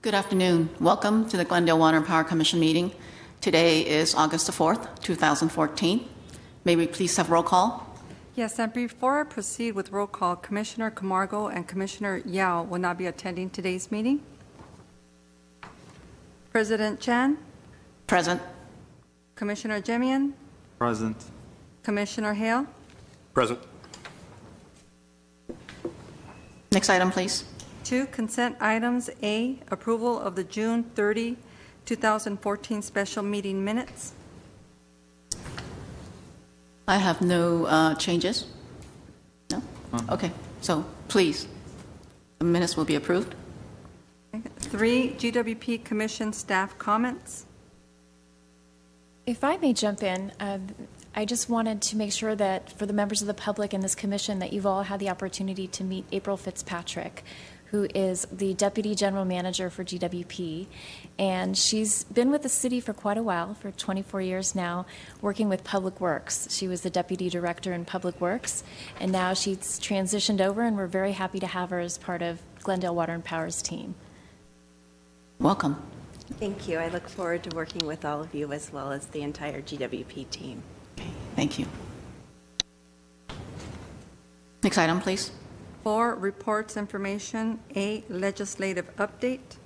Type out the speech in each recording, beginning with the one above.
Good afternoon. Welcome to the Glendale Water and Power Commission meeting. Today is August the 4th, 2014. May we please have roll call? Yes, and before I proceed with roll call, Commissioner Camargo and Commissioner Yao will not be attending today's meeting. President Chan? Present. Commissioner Jemian? Present. Commissioner Hale? Present. Next item, please. 2 consent items. A, approval of the June 30, 2014 special meeting minutes. I have no changes. No? Okay. So please, the minutes will be approved. 3, GWP Commission staff comments. If I may jump in, I just wanted to make sure that for the members of the public in this commission that you've all had the opportunity to meet April Fitzpatrick, who is the Deputy General Manager for GWP. And she's been with the city for quite a while, for 24 years now, working with Public Works. She was the Deputy Director in Public Works, and now she's transitioned over, and we're very happy to have her as part of Glendale Water and Power's team. Welcome. Thank you. I look forward to working with all of you as well as the entire GWP team. Okay. Thank you. Next item, please. 4, reports information. A, legislative update.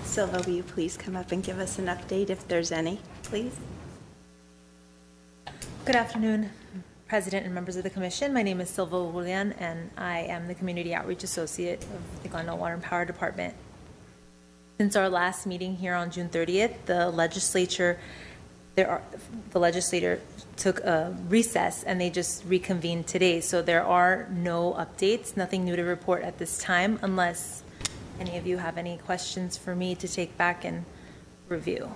Silva, will you please come up and give us an update if there's any, please? Good afternoon, President and members of the Commission. My name is Silva Julian, and I am the Community Outreach Associate of the Glendale Water and Power Department. Since our last meeting here on June 30th, the legislature took a recess and they just reconvened today. So there are no updates, nothing new to report at this time, unless any of you have any questions for me to take back and review.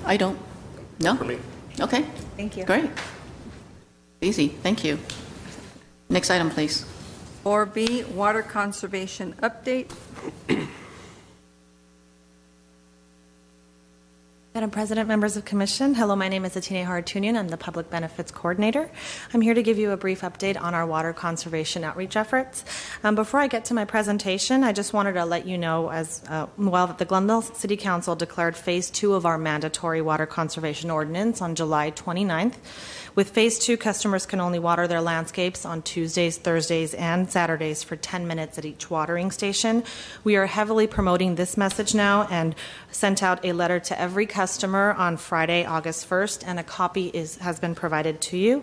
I don't. No? For me. Okay. Thank you. Great. Easy. Thank you. Next item, please. 4B, water conservation update. Madam President, members of Commission, hello, my name is Atine Haratunian. I'm the Public Benefits Coordinator. I'm here to give you a brief update on our water conservation outreach efforts. Before I get to my presentation, I just wanted to let you know that the Glendale City Council declared Phase 2 of our mandatory water conservation ordinance on July 29th. With Phase 2, customers can only water their landscapes on Tuesdays, Thursdays, and Saturdays for 10 minutes at each watering station. We are heavily promoting this message now and sent out a letter to every customer on Friday, August 1st, and a copy has been provided to you.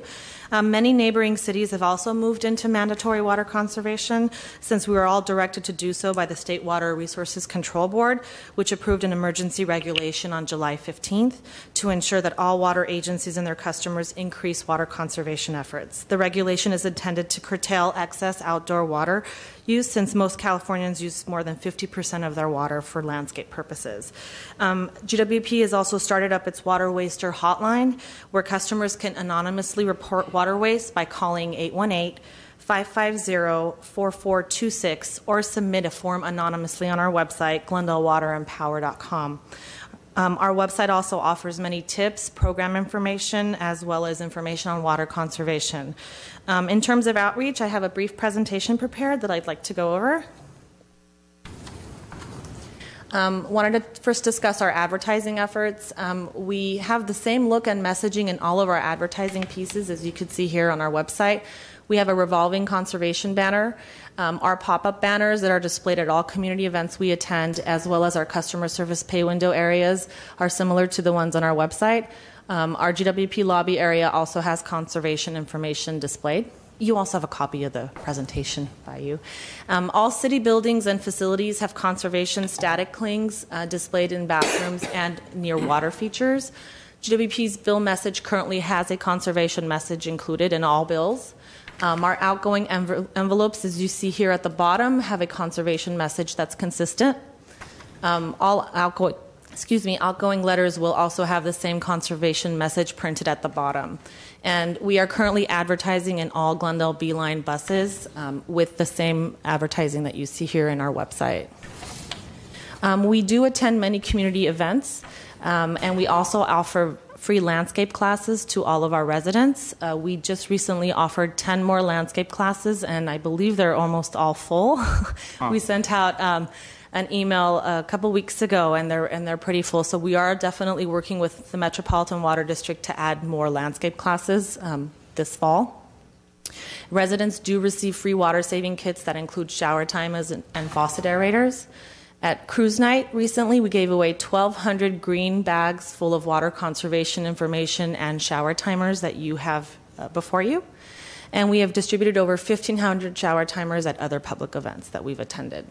Many neighboring cities have also moved into mandatory water conservation since we were all directed to do so by the State Water Resources Control Board, which approved an emergency regulation on July 15th to ensure that all water agencies and their customers increase water conservation efforts. The regulation is intended to curtail excess outdoor water use since most Californians use more than 50% of their water for landscape purposes. GWP has also started up its water waster hotline where customers can anonymously report water waste by calling 818-550-4426 or submit a form anonymously on our website, glendalewaterandpower.com. Our website also offers many tips, program information, as well as information on water conservation. In terms of outreach, I have a brief presentation prepared that I'd like to go over. Wanted to first discuss our advertising efforts. We have the same look and messaging in all of our advertising pieces, as you can see here on our website. We have a revolving conservation banner. Our pop-up banners that are displayed at all community events we attend, as well as our customer service pay window areas, are similar to the ones on our website. Our GWP lobby area also has conservation information displayed. You also have a copy of the presentation by you. All city buildings and facilities have conservation static clings displayed in bathrooms and near water features. GWP's bill message currently has a conservation message included in all bills. Our outgoing envelopes, as you see here at the bottom, have a conservation message that's consistent. All outgoing letters will also have the same conservation message printed at the bottom. And we are currently advertising in all Glendale B-Line buses with the same advertising that you see here in our website. We do attend many community events, and we also offer free landscape classes to all of our residents. We just recently offered 10 more landscape classes, and I believe they're almost all full. We sent out an email a couple weeks ago, and they're pretty full. So we are definitely working with the Metropolitan Water District to add more landscape classes this fall. Residents do receive free water-saving kits that include shower timers and faucet aerators. At Cruise Night recently, we gave away 1,200 green bags full of water conservation information and shower timers that you have before you. And we have distributed over 1,500 shower timers at other public events that we've attended.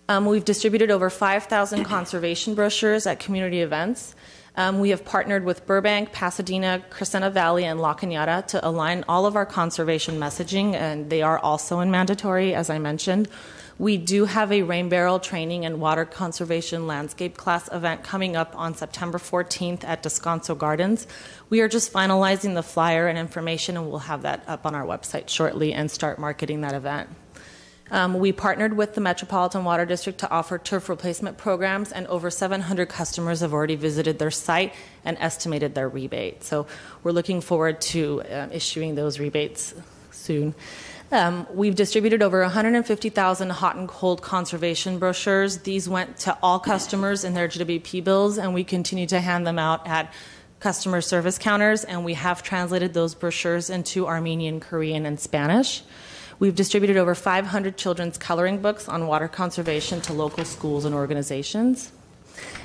We've distributed over 5,000 conservation brochures at community events. We have partnered with Burbank, Pasadena, Crescenta Valley, and La Cañada to align all of our conservation messaging, and they are also in mandatory, as I mentioned. We do have a rain barrel training and water conservation landscape class event coming up on September 14th at Descanso Gardens. We are just finalizing the flyer and information, and we'll have that up on our website shortly and start marketing that event. We partnered with the Metropolitan Water District to offer turf replacement programs, and over 700 customers have already visited their site and estimated their rebate. So we're looking forward to issuing those rebates soon. We've distributed over 150,000 hot and cold conservation brochures. These went to all customers in their GWP bills, and we continue to hand them out at customer service counters, and we have translated those brochures into Armenian, Korean, and Spanish. We've distributed over 500 children's coloring books on water conservation to local schools and organizations.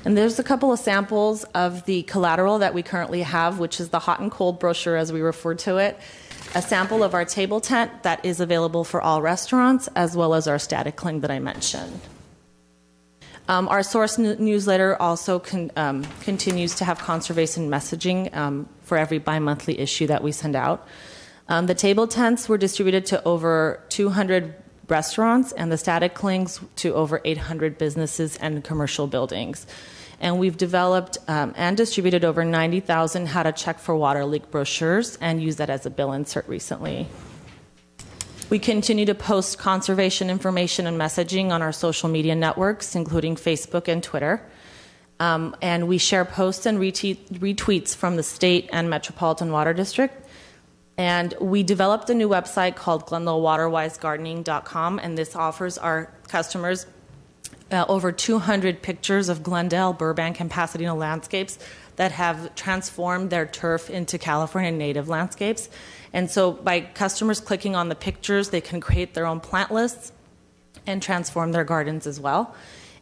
And there's a couple of samples of the collateral that we currently have, which is the hot and cold brochure, as we refer to it, a sample of our table tent that is available for all restaurants, as well as our static cling that I mentioned. Our source newsletter also continues to have conservation messaging for every bi-monthly issue that we send out. The table tents were distributed to over 200 restaurants, and the static clings to over 800 businesses and commercial buildings. And we've developed and distributed over 90,000 how to check for water leak brochures and used that as a bill insert recently. We continue to post conservation information and messaging on our social media networks, including Facebook and Twitter. And we share posts and retweets from the state and Metropolitan Water District. And we developed a new website called GlendaleWaterWiseGardening.com, and this offers our customers over 200 pictures of Glendale, Burbank, and Pasadena landscapes that have transformed their turf into California native landscapes. And so by customers clicking on the pictures, they can create their own plant lists and transform their gardens as well.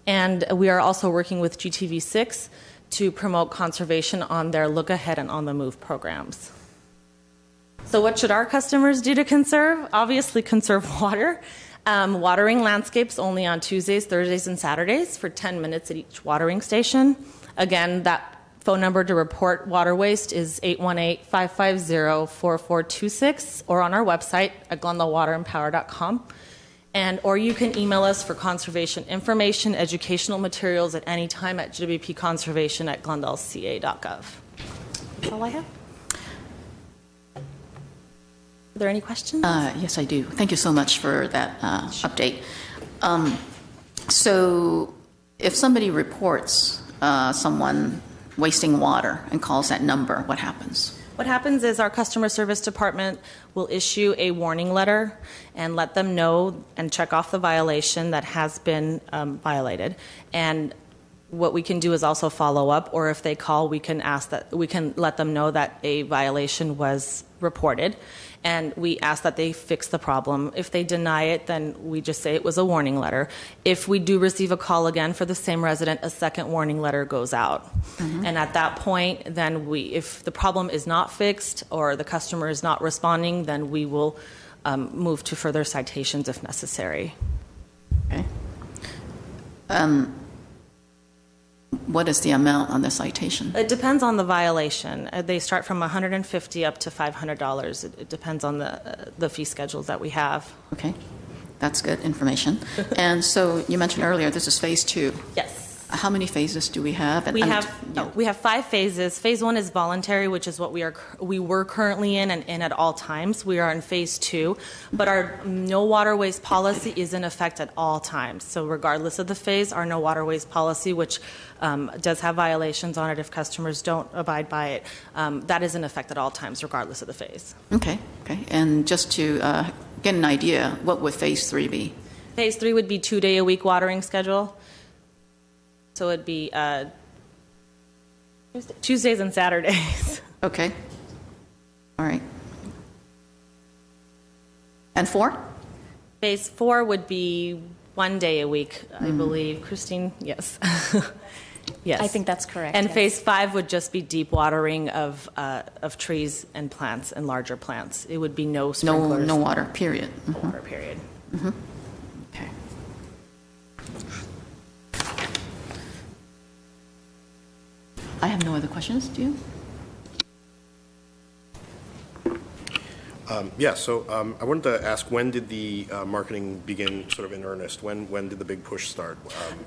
And we are also working with GTV6 to promote conservation on their Look Ahead and On the Move programs. So what should our customers do to conserve? Obviously conserve water. Watering landscapes only on Tuesdays, Thursdays, and Saturdays for 10 minutes at each watering station. Again, that phone number to report water waste is 818-550-4426 or on our website at glendalewaterandpower.com. Or you can email us for conservation information, educational materials at any time at gwpconservation@glendaleca.gov. That's all I have. Are there any questions? Yes, I do. Thank you so much for that update. So if somebody reports someone wasting water and calls that number, what happens? What happens is our customer service department will issue a warning letter and let them know and check off the violation that has been violated. And what we can do is also follow up, or if they call, we can let them know that a violation was reported, and we ask that they fix the problem. If they deny it, then we just say it was a warning letter. If we do receive a call again for the same resident, a second warning letter goes out. Mm-hmm. And at that point, then if the problem is not fixed or the customer is not responding, then we will move to further citations if necessary. Okay. What is the amount on the citation? It depends on the violation. They start from $150 up to $500. It depends on the fee schedules that we have. Okay, that's good information. And so you mentioned earlier this is phase 2. Yes. How many phases do we have? And We have 5 phases. Phase 1 is voluntary, which is what we were currently in and in at all times. We are in phase 2, but our no water waste policy is in effect at all times. So regardless of the phase, our no water waste policy, which does have violations on it if customers don't abide by it, that is in effect at all times, regardless of the phase. Okay. And just to get an idea, what would phase 3 be? Phase 3 would be 2-day-a-week watering schedule. So it'd be Tuesdays and Saturdays. Okay. All right. And 4? Phase 4 would be 1 day a week, I believe. Christine, yes. Yes. I think that's correct. And yes. phase 5 would just be deep watering of trees and plants and larger plants. It would be no sprinklers. No water, period. No water, period. Okay. I have no other questions. Do you? So I wanted to ask, when did the marketing begin sort of in earnest? When did the big push start?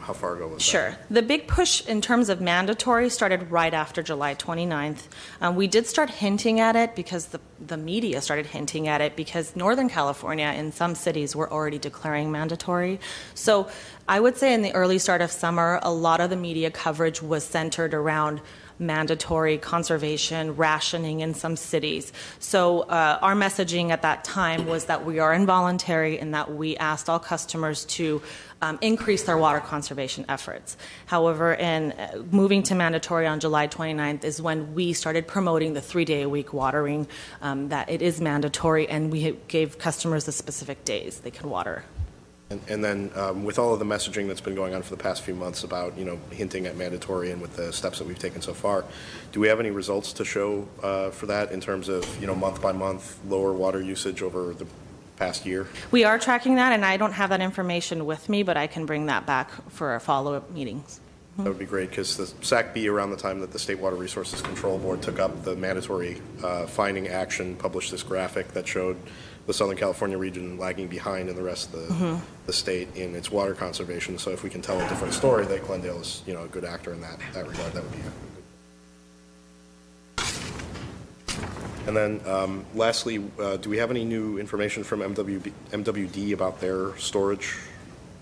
How far ago was that? Sure. The big push in terms of mandatory started right after July 29th. We did start hinting at it because the media started hinting at it because Northern California in some cities were already declaring mandatory. So I would say in the early start of summer, a lot of the media coverage was centered around mandatory conservation, rationing in some cities. So our messaging at that time was that we are involuntary and that we asked all customers to increase their water conservation efforts. However, in moving to mandatory on July 29th is when we started promoting the 3-day-a-week watering, that it is mandatory, and we gave customers the specific days they could water. And then with all of the messaging that's been going on for the past few months about, hinting at mandatory and with the steps that we've taken so far, do we have any results to show for that in terms of, month by month, lower water usage over the past year? We are tracking that, and I don't have that information with me, but I can bring that back for our follow-up meetings. That would be great, because the SACB, around the time that the State Water Resources Control Board took up the mandatory finding action, published this graphic that showed the Southern California region lagging behind in the rest of the state in its water conservation. So if we can tell a different story that Glendale is, a good actor in that regard, that would be good. And then lastly, do we have any new information from MWD about their storage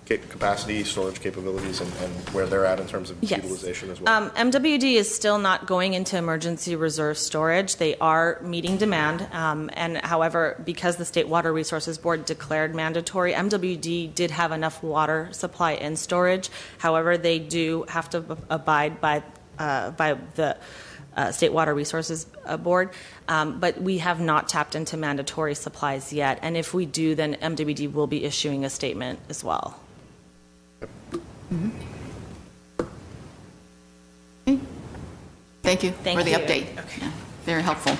capacity, storage capabilities, and where they're at in terms of utilization as well? MWD is still not going into emergency reserve storage. They are meeting demand, and however, because the State Water Resources Board declared mandatory, MWD did have enough water supply in storage. However, they do have to abide by the State Water Resources Board, but we have not tapped into mandatory supplies yet, and if we do, then MWD will be issuing a statement as well. Okay. Thank you Thank for the you. update. Okay. Yeah, very helpful.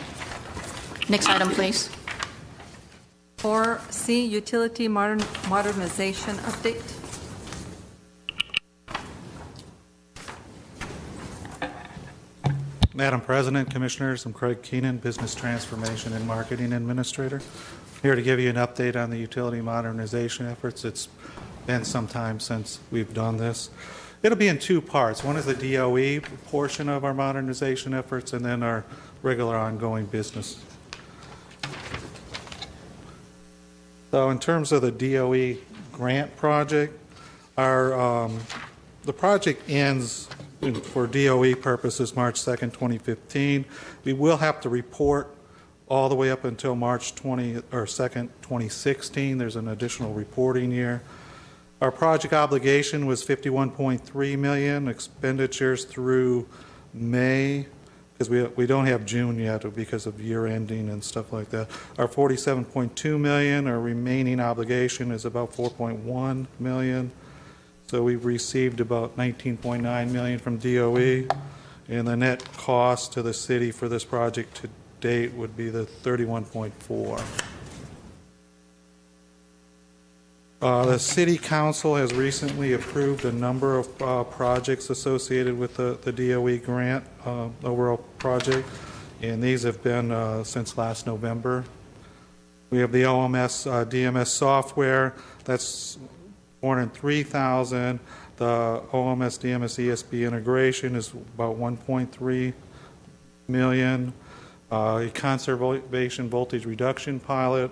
Next item, please. 4C, utility modernization update. Madam President, Commissioners, I'm Craig Keenan, Business Transformation and Marketing Administrator. Here to give you an update on the utility modernization efforts. It's been some time since we've done this. It'll be in 2 parts. One is the DOE portion of our modernization efforts, and then our regular ongoing business. So in terms of the DOE grant project, the project ends for DOE purposes March 2nd, 2015. We will have to report all the way up until March 2nd, 2016. There's an additional reporting year. Our project obligation was $51.3 million. Expenditures through May, because we don't have June yet because of year ending and stuff like that, are $47.2 million. Our remaining obligation is about $4.1 million. So we've received about $19.9 million from DOE, and the net cost to the city for this project to date would be the $31.4. The City Council has recently approved a number of projects associated with the DOE grant overall project, and these have been since last November. We have the OMS DMS software. That's $403,000. The OMS DMS ESB integration is about $1.3 million. A conservation voltage reduction pilot,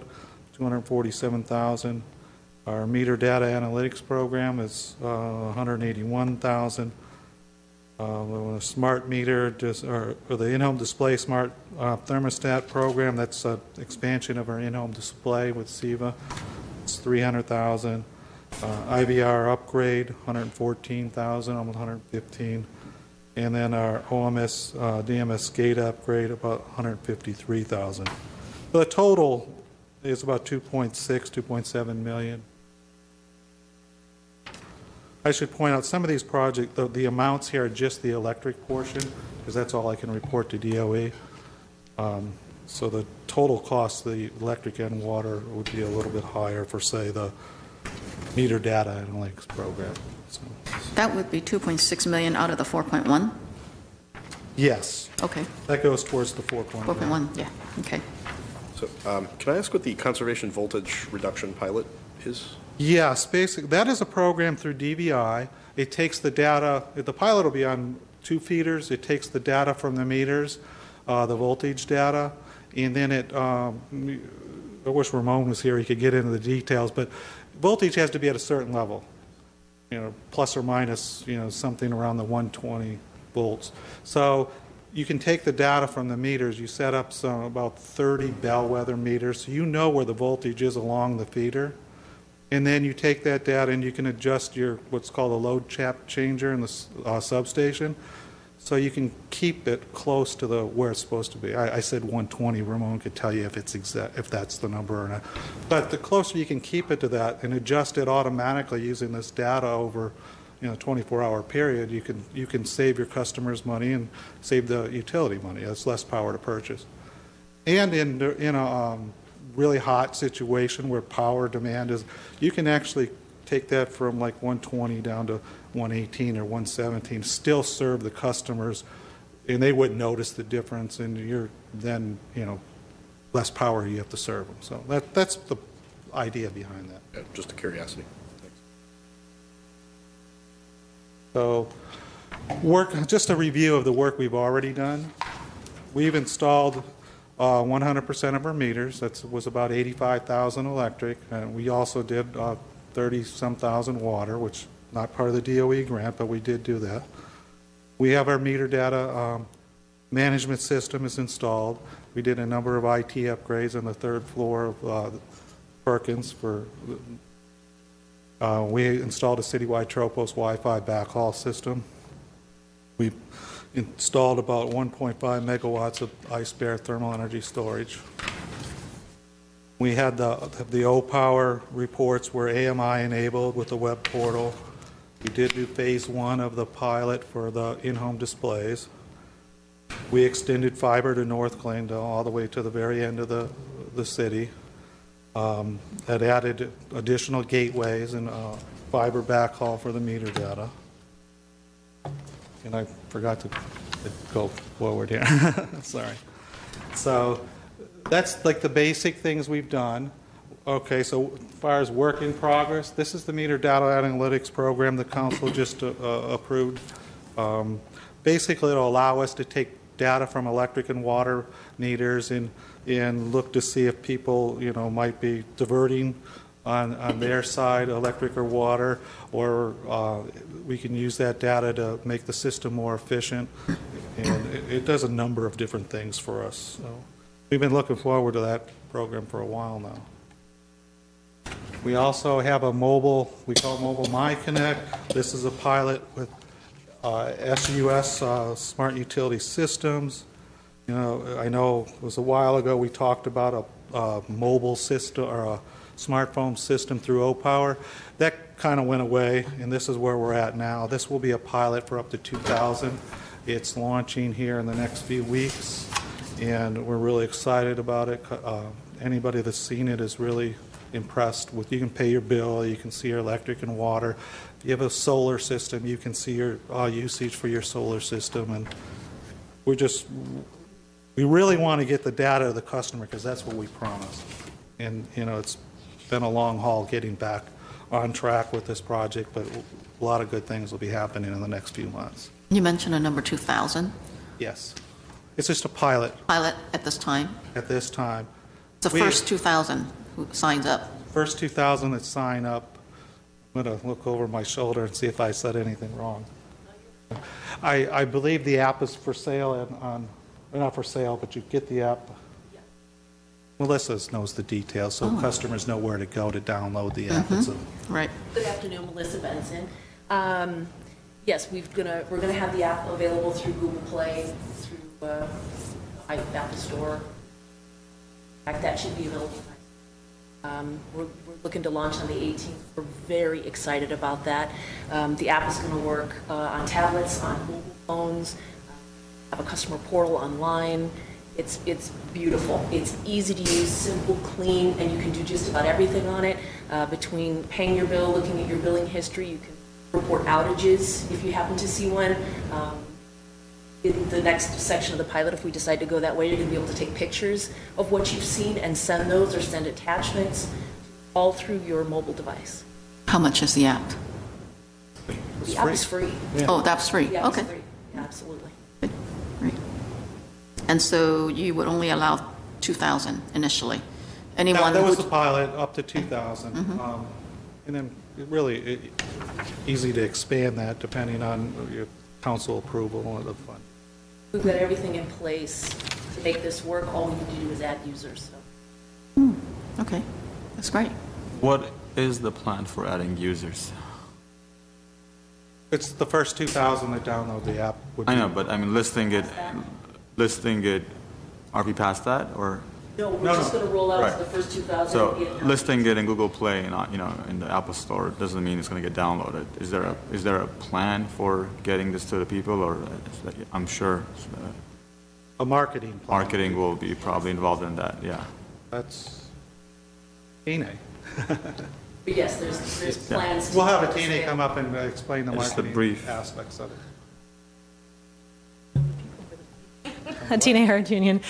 $247,000. Our meter data analytics program is $181,000. A smart meter, or the in-home display smart thermostat program, that's an expansion of our in-home display with SEVA. It's $300,000. IVR upgrade, $114,000, almost $115,000. And then our OMS DMS SCADA upgrade, about $153,000. The total is about $2.7 million. I should point out some of these projects, the amounts here are just the electric portion, because that's all I can report to DOE. So the total cost of the electric and water would be a little bit higher for, say, the meter data analytics program. So. That would be 2.6 million out of the 4.1? Yes. Okay. That goes towards the 4.1. 4.1, yeah, okay. So can I ask what the conservation voltage reduction pilot is? Yes, basically, that is a program through DVI. It takes the data, the pilot will be on 2 feeders. It takes the data from the meters, the voltage data, and then it, I wish Ramon was here, he could get into the details, but voltage has to be at a certain level, plus or minus, something around the 120 volts. So you can take the data from the meters. You set up about 30 bellwether meters, so you know where the voltage is along the feeder. And then you take that data and you can adjust your what's called a load changer in the substation, so you can keep it close to where it's supposed to be. I said 120. Ramon could tell you if it's if that's the number or not. But the closer you can keep it to that and adjust it automatically using this data over, 24-hour period, you can save your customers money and save the utility money. That's less power to purchase. And in a really hot situation where power demand is, you can actually take that from like 120 down to 118 or 117, still serve the customers, and they wouldn't notice the difference, and you're then, less power you have to serve them. So that's the idea behind that. Yeah, just a curiosity. Thanks. So just a review of the work we've already done. We've installed 100% of our meters. That was about 85,000 electric. And we also did 30-some thousand water, which not part of the DOE grant, but we did do that. We have our meter data management system is installed. We did a number of IT upgrades on the 3rd floor of Perkins. We installed a citywide Tropos Wi-Fi backhaul system. We installed about 1.5 megawatts of ice bear thermal energy storage. We had the O-Power reports were AMI enabled with the web portal. We did do phase 1 of the pilot for the in-home displays. We extended fiber to North Glendale all the way to the very end of the city. That added additional gateways and fiber backhaul for the meter data. And I forgot to go forward here. Sorry. So that's like the basic things we've done. Okay, so as far as work in progress, this is the meter data analytics program the council just approved. Basically, it'll allow us to take data from electric and water meters and look to see if people, might be diverting on their side, electric or water, or we can use that data to make the system more efficient. And it does a number of different things for us. So we've been looking forward to that program for a while now. We also have a mobile, we call it Mobile MyConnect. This is a pilot with SUS, Smart Utility Systems. I know it was a while ago we talked about a mobile system or a smartphone system through O-Power. That kind of went away, and this is where we're at now. This will be a pilot for up to 2,000. It's launching here in the next few weeks, and we're really excited about it. Anybody that's seen it is really impressed with. You can pay your bill, you can see your electric and water. If you have a solar system, you can see your usage for your solar system, and we really want to get the data to the customer because that's what we promised. And it's been a long haul getting back on track with this project, but a lot of good things will be happening in the next few months. You mentioned a number 2,000 Yes. It's just a pilot pilot at this time. at this time. It's the first 2,000 who signs up. First 2,000 that sign up. I'm going to look over my shoulder and see if I said anything wrong. I believe the app is for sale not for sale, but you get the app. Melissa knows the details, so customers know where to go to download the app. Right. Good afternoon, Melissa Benson. Yes, we're gonna have the app available through Google Play, through Apple Store. In fact, that should be available. We're looking to launch on the 18th. We're very excited about that. The app is going to work on tablets, on mobile phones, have a customer portal online. It's beautiful. It's easy to use, simple, clean, and you can do just about everything on it. Between paying your bill, looking at your billing history, you can report outages if you happen to see one. In the next section of the pilot, if we decide to go that way, you're going to be able to take pictures of what you've seen and send those or send attachments all through your mobile device. How much is the app? The app is free. Yeah. Oh, that's free. Yeah, Okay. it's free. Yeah, absolutely. Great. And so you would only allow 2,000 initially. Anyone That was who the pilot, up to 2,000. And then easy to expand that depending on your council approval of the fund. We've got everything in place to make this work. All we need to do is add users. So. Okay, that's great. What is the plan for adding users? It's the first 2,000 that download the app. I know, but I mean, listing it, are we past that, or? No, we're just going to roll out Right. the first 2,000. So listing it in Google Play and not, in the Apple Store doesn't mean it's going to get downloaded. Is there a plan for getting this to the people, or I'm sure A marketing plan. marketing will be probably involved in that. Yeah. That's Ine. But yes, there's plans. to We'll have a expand. Tina come up and explain the Just a marketing brief. aspects of it. Tina Hard Union.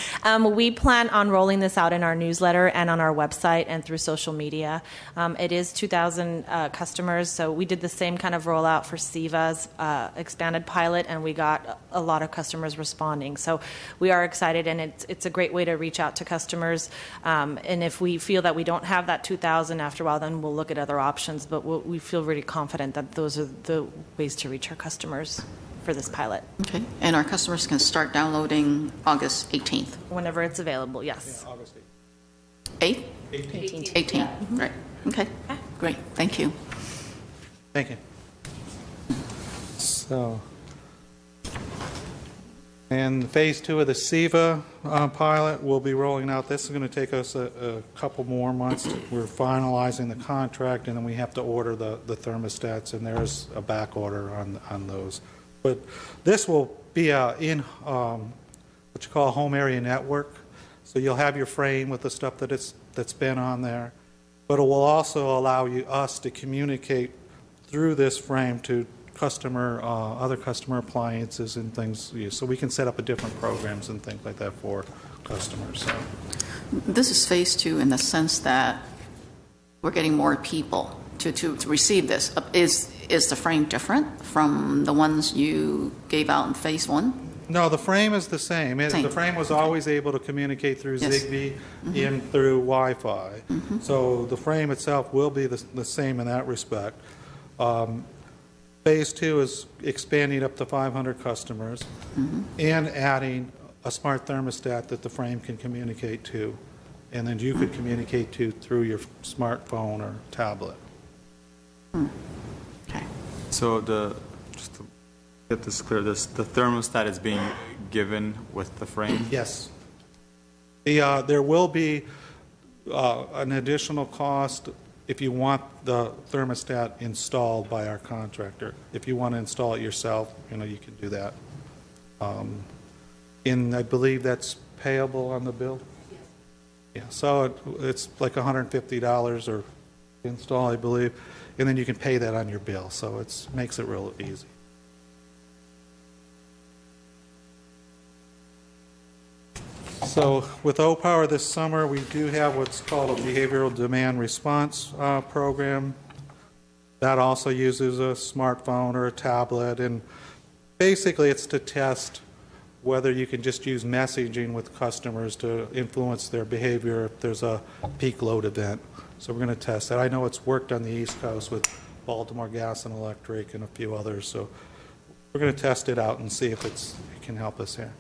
We plan on rolling this out in our newsletter and on our website and through social media. It is 2,000 customers, so we did the same kind of rollout for SIVA's expanded pilot, and we got a lot of customers responding. So we are excited, and it's a great way to reach out to customers. And if we feel that we don't have that 2,000 after a while, then we'll look at other options. But we feel really confident that those are the ways to reach our customers for this pilot. Okay, and our customers can start downloading August 18th. Whenever it's available, yes. August 8th? 18th. 18th, right. Okay, great, thank you. Thank you. So, and phase 2 of the SIVA pilot will be rolling out. This is going to take us a couple more months. We're finalizing the contract, and then we have to order the thermostats, and there's a back order on those. But this will be in what you call a home area network. So you'll have your frame with the stuff that's been on there, but it will also allow us to communicate through this frame to other customer appliances and things. So we can set up different programs and things like that for customers. So. This is phase 2 in the sense that we're getting more people to receive this. Is the frame different from the ones you gave out in phase 1? No, the frame is the same. Same. The frame was always able to communicate through Yes. Zigbee and through Wi-Fi. So the frame itself will be the same in that respect. Phase 2 is expanding up to 500 customers and adding a smart thermostat that the frame can communicate to, and then you could communicate to through your smartphone or tablet. Okay. So just to get this clear, the thermostat is being given with the frame? Yes. There will be an additional cost if you want the thermostat installed by our contractor. If you want to install it yourself, you can do that. And I believe that's payable on the bill? Yes. Yeah, so it's like $150 or install, I believe, and then you can pay that on your bill, so it makes it real easy. So with O-Power this summer, we do have what's called a behavioral demand response program. That also uses a smartphone or a tablet, and basically it's to test whether you can just use messaging with customers to influence their behavior if there's a peak load event. So we're going to test that. I know it's worked on the East Coast with Baltimore Gas and Electric and a few others, so we're going to test it out and see if it can help us here.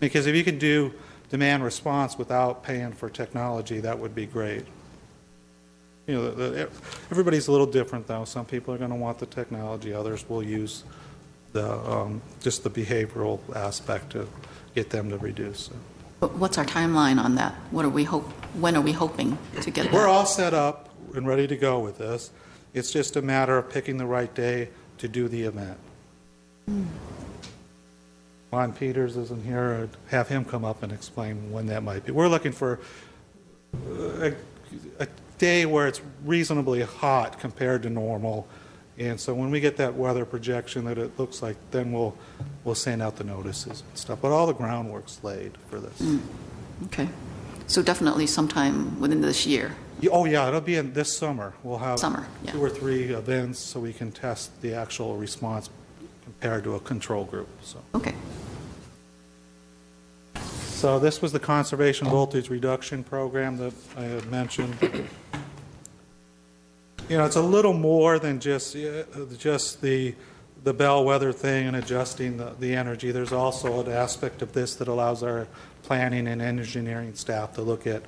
Because if you can do demand response without paying for technology, that would be great. You know, everybody's a little different, though. Some people are going to want the technology. Others will use the just the behavioral aspect to get them to reduce. But what's our timeline on that? When are we hoping to get that? We're all set up and ready to go with this. It's just a matter of picking the right day to do the event. Ron Peters isn't here. I'd have him come up and explain when that might be. We're looking for a day where it's reasonably hot compared to normal, and so when we get that weather projection that it looks like, then we'll send out the notices and stuff. But all the groundwork's laid for this. Okay, so definitely sometime within this year. Oh yeah, it'll be in this summer. We'll have Summer, yeah. 2 or 3 events so we can test the actual response compared to a control group. So. Okay. So this was the conservation voltage reduction program that I had mentioned. You know, it's a little more than just the bellwether thing and adjusting the energy. There's also an aspect of this that allows our planning and engineering staff to look at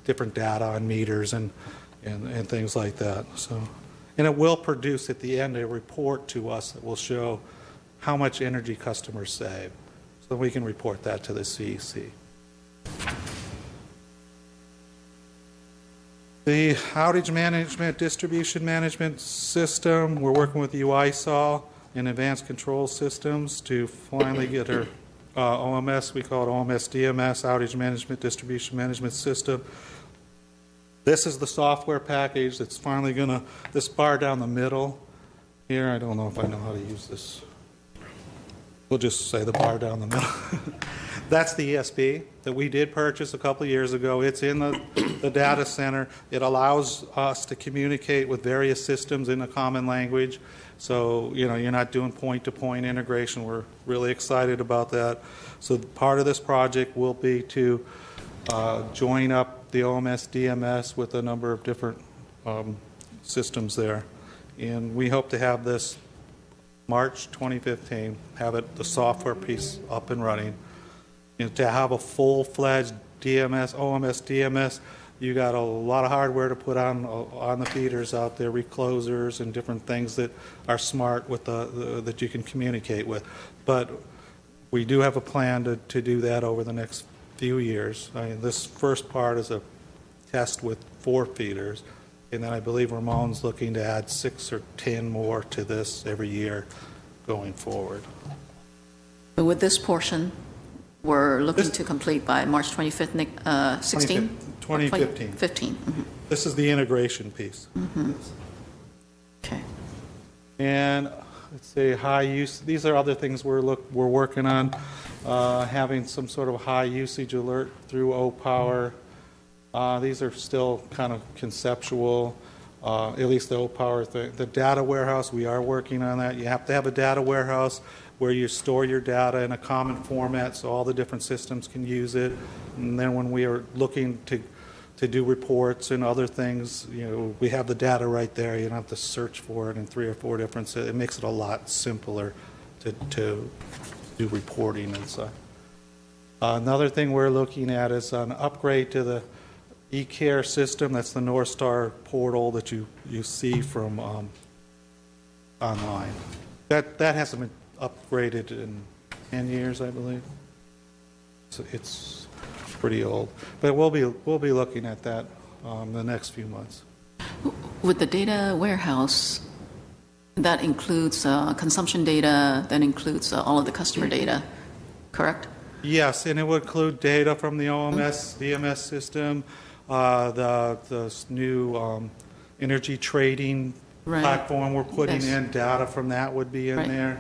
different data on meters and things like that. So, and it will produce at the end a report to us that will show how much energy customers save, so we can report that to the CEC. The outage management, distribution management system, we're working with UISOL and Advanced Control Systems to finally get our OMS, we call it OMS DMS, Outage Management Distribution Management System. This is the software package that's finally going to, this bar down the middle here, I don't know if I know how to use this. We'll just say the bar down the middle. That's the ESP that we did purchase a couple of years ago. It's in the data center. It allows us to communicate with various systems in a common language. So, you know, you're not doing point-to-point integration. We're really excited about that. So part of this project will be to join up the OMS DMS with a number of different systems there. And we hope to have this March 2015, have it, the software piece up and running. You know, to have a full-fledged DMS, OMS DMS, you got a lot of hardware to put on the feeders out there, reclosers and different things that are smart with that you can communicate with. But we do have a plan to do that over the next few years. I mean, this first part is a test with 4 feeders, and then I believe Ramon's looking to add 6 or 10 more to this every year going forward. But with this portion, we're looking to complete by March 25th, 16? 2015. 15. Mm-hmm. This is the integration piece. Mm-hmm. Okay. And let's say high use. These are other things we're working on. Having some sort of high usage alert through O-Power. These are still kind of conceptual. At least the O-Power thing. The data warehouse, we are working on that. You have to have a data warehouse where you store your data in a common format so all the different systems can use it. And then when we are looking to do reports and other things, you know, we have the data right there. You don't have to search for it in 3 or 4 different. It makes it a lot simpler to do reporting and such. Another thing we're looking at is an upgrade to the eCare system. That's the North Star portal that you see from online. That hasn't been upgraded in 10 years, I believe. So it's pretty old, but we'll be looking at that the next few months. With the data warehouse, that includes consumption data, that includes all of the customer data, correct? Yes, and it would include data from the OMS DMS system, the new energy trading platform we're putting in. Data from that would be in there.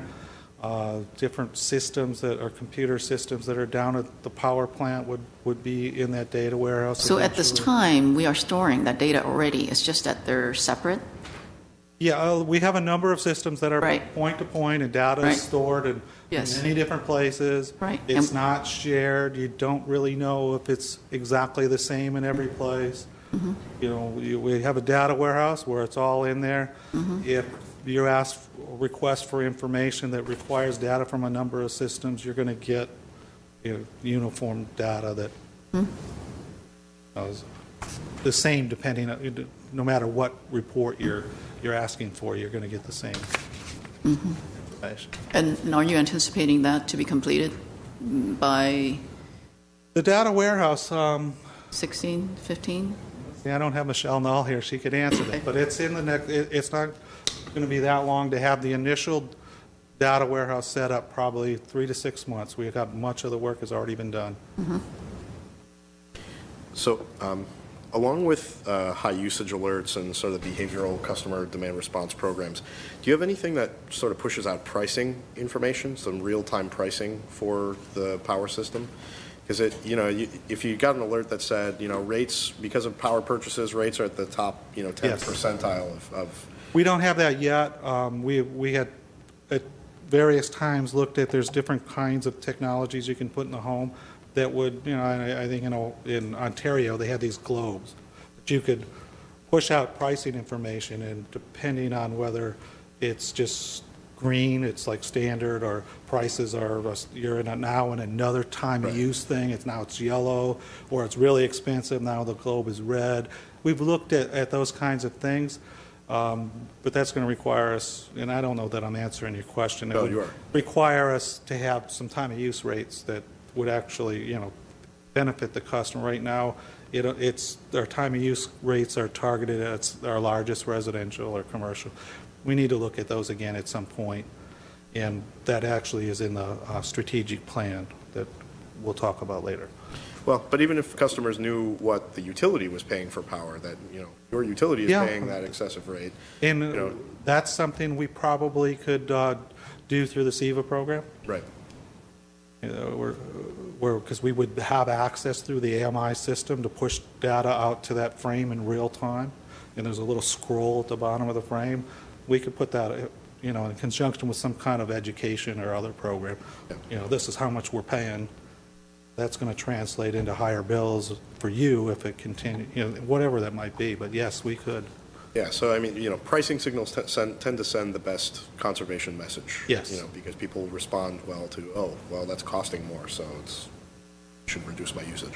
Different systems that are computer systems that are down at the power plant would be in that data warehouse. So at this time, we are storing that data already. It's just that they're separate? Yeah, we have a number of systems that are Right. point to point, and data Right. is stored in Yes. many different places. Right. It's And- not shared. You don't really know if it's exactly the same in every place. Mm-hmm. You know, we have a data warehouse where it's all in there. Mm-hmm. If you request for information that requires data from a number of systems, you're going to get uniform data that is the same depending on, no matter what report you're asking for, you're going to get the same information. And are you anticipating that to be completed by The data warehouse, 16, 15? I don't have Michelle Null here, she could answer that, but it's in the next, it's not going to be that long to have the initial data warehouse set up, probably 3 to 6 months. We got much of the work has already been done. So, along with high usage alerts and sort of behavioral customer demand response programs, do you have anything that sort of pushes out pricing information, some real-time pricing for the power system? Because if you got an alert that said, rates, because of power purchases, rates are at the top, 10th Yes. percentile of. We don't have that yet. We had at various times looked at, there's different kinds of technologies you can put in the home that would, I think, in Ontario, they had these globes that you could push out pricing information, and depending on whether it's just green, it's like standard, or prices are, you're now in another time of use thing, it's yellow, or it's really expensive, now the globe is red. We've looked at those kinds of things, but that's going to require us, and I don't know that I'm answering your question. It would require us to have some time of use rates that would actually, benefit the customer. Right now, our time of use rates are targeted at our largest residential or commercial. We need to look at those again at some point, and that actually is in the strategic plan that we'll talk about later. Well, but even if customers knew what the utility was paying for power, that, your utility is paying that excessive rate. And that's something we probably could do through the SEVA program. Right. Because we would have access through the AMI system to push data out to that frame in real time, and there's a little scroll at the bottom of the frame. We could put that, in conjunction with some kind of education or other program. This is how much we're paying. That's going to translate into higher bills for you if it continues, whatever that might be. But yes, we could. Yeah, so I mean, pricing signals tend to send the best conservation message. Yes. Because people respond well to, that's costing more, so should reduce my usage.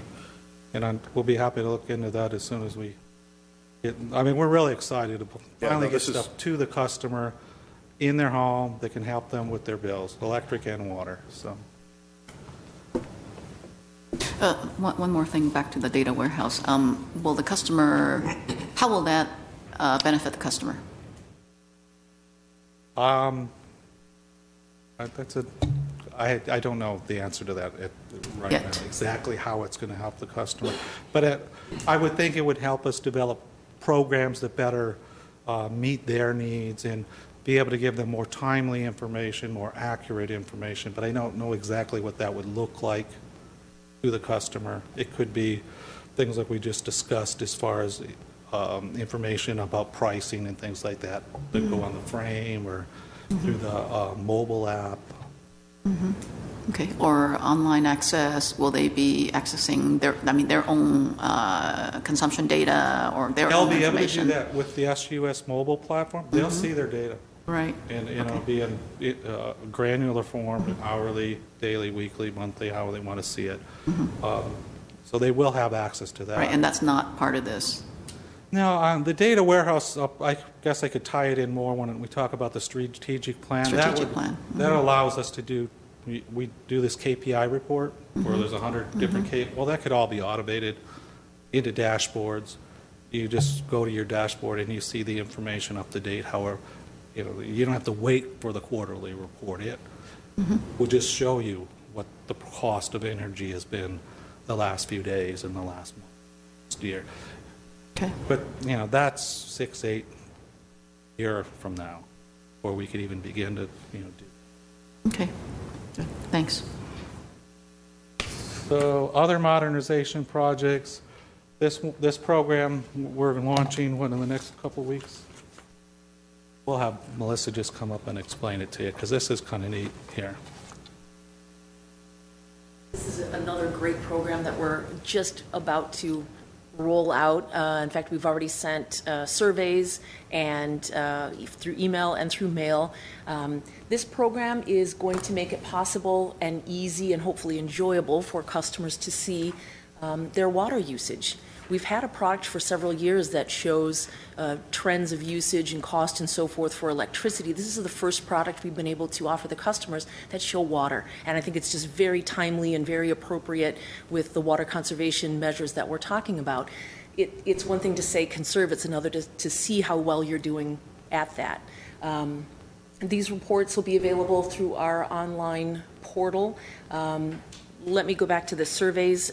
And we'll be happy to look into that as soon as we get. I mean, we're really excited to finally get stuff to the customer in their home that can help them with their bills, electric and water. So. One more thing back to the data warehouse. Will the customer, how will that benefit the customer? I don't know the answer to that right now, exactly how it's going to help the customer. But I would think it would help us develop programs that better meet their needs and be able to give them more timely information, more accurate information. But I don't know exactly what that would look like to the customer. It could be things like we just discussed as far as information about pricing and things like that that go on the frame or through the mobile app. Okay, or online access, will they be accessing their own consumption data or their own information? They'll be able to do that with the SUS mobile platform. They'll see their data. Right. And it'll be in granular form, hourly, daily, weekly, monthly, how they want to see it. So they will have access to that. Right, and that's not part of this. No, the data warehouse, I guess I could tie it in more when we talk about the strategic plan. Strategic plan. That allows us to do, we do this KPI report where there's 100 different well, that could all be automated into dashboards. You just go to your dashboard and you see the information up to date. However, you don't have to wait for the quarterly report. It will just show you what the cost of energy has been the last few days and the last year. Okay. But, that's 6-8 years from now, where we could even begin to, do. Okay. Good. Thanks. So other modernization projects, this program we're launching, in the next couple of weeks? We'll have Melissa just come up and explain it to you, because this is kind of neat here. This is another great program that we're just about to roll out. In fact, we've already sent surveys and through email and through mail. This program is going to make it possible and easy and hopefully enjoyable for customers to see their water usage. We've had a product for several years that shows trends of usage and cost and so forth for electricity. This is the first product we've been able to offer the customers that show water. And I think it's just very timely and very appropriate with the water conservation measures that we're talking about. It's one thing to say conserve, it's another to see how well you're doing at that. These reports will be available through our online portal. Let me go back to the surveys.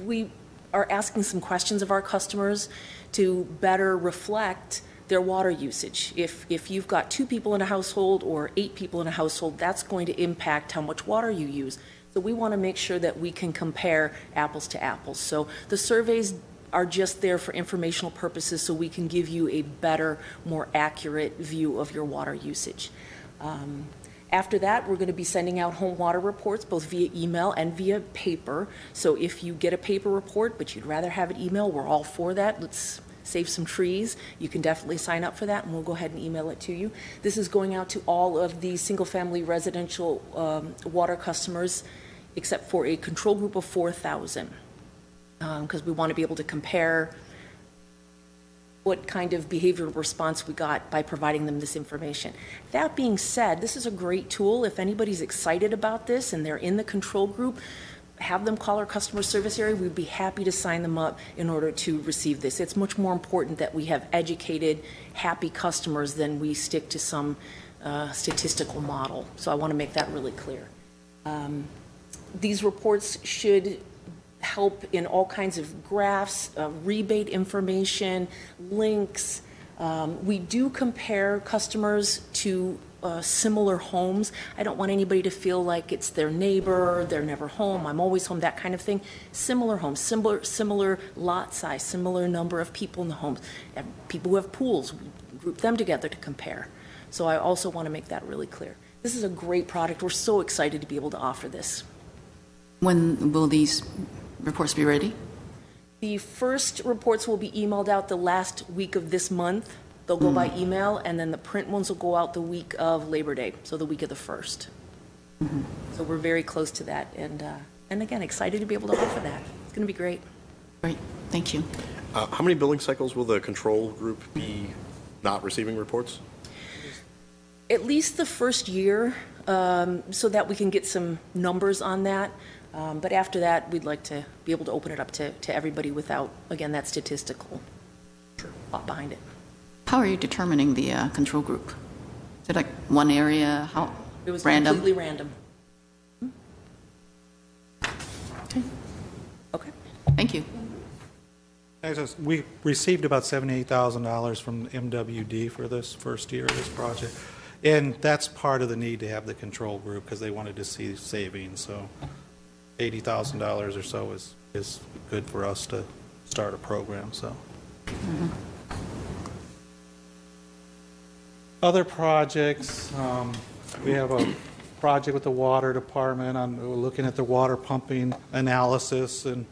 We are asking some questions of our customers to better reflect their water usage. If you've got 2 people in a household or 8 people in a household, that's going to impact how much water you use. So we want to make sure that we can compare apples to apples. So the surveys are just there for informational purposes so we can give you a better, more accurate view of your water usage. After that, we're going to be sending out home water reports, both via email and via paper. So if you get a paper report, but you'd rather have it email, we're all for that. Let's save some trees. You can definitely sign up for that, and we'll go ahead and email it to you. This is going out to all of the single-family residential water customers, except for a control group of 4,000, because we want to be able to compare what kind of behavioral response we got by providing them this information. That being said, this is a great tool. If anybody's excited about this and they're in the control group, have them call our customer service area. We'd be happy to sign them up in order to receive this. It's much more important that we have educated, happy customers than we stick to some statistical model. So I want to make that really clear. These reports should help in all kinds of graphs, rebate information, links. We do compare customers to similar homes. I don't want anybody to feel like it's their neighbor, they're never home, I'm always home, that kind of thing. Similar homes, similar lot size, similar number of people in the homes. People who have pools, we group them together to compare. So I also want to make that really clear. This is a great product. We're so excited to be able to offer this. When will these reports be ready? The first reports will be emailed out the last week of this month. They'll go by email, and then the print ones will go out the week of Labor Day, so the week of the 1st. So we're very close to that, and again, excited to be able to offer that. It's going to be great. Great, thank you. How many billing cycles will the control group be not receiving reports? At least the first year, so that we can get some numbers on that. But after that, we'd like to be able to open it up to everybody without, again, that statistical thought behind it. How are you determining the control group? Is it like one area? How It was random? completely random. Okay. Thank you. We received about $78,000 from MWD for this first year of this project. And that's part of the need to have the control group, because they wanted to see savings. So $80,000 or so is good for us to start a program. So other projects, we have a project with the water department on looking at the water pumping analysis, and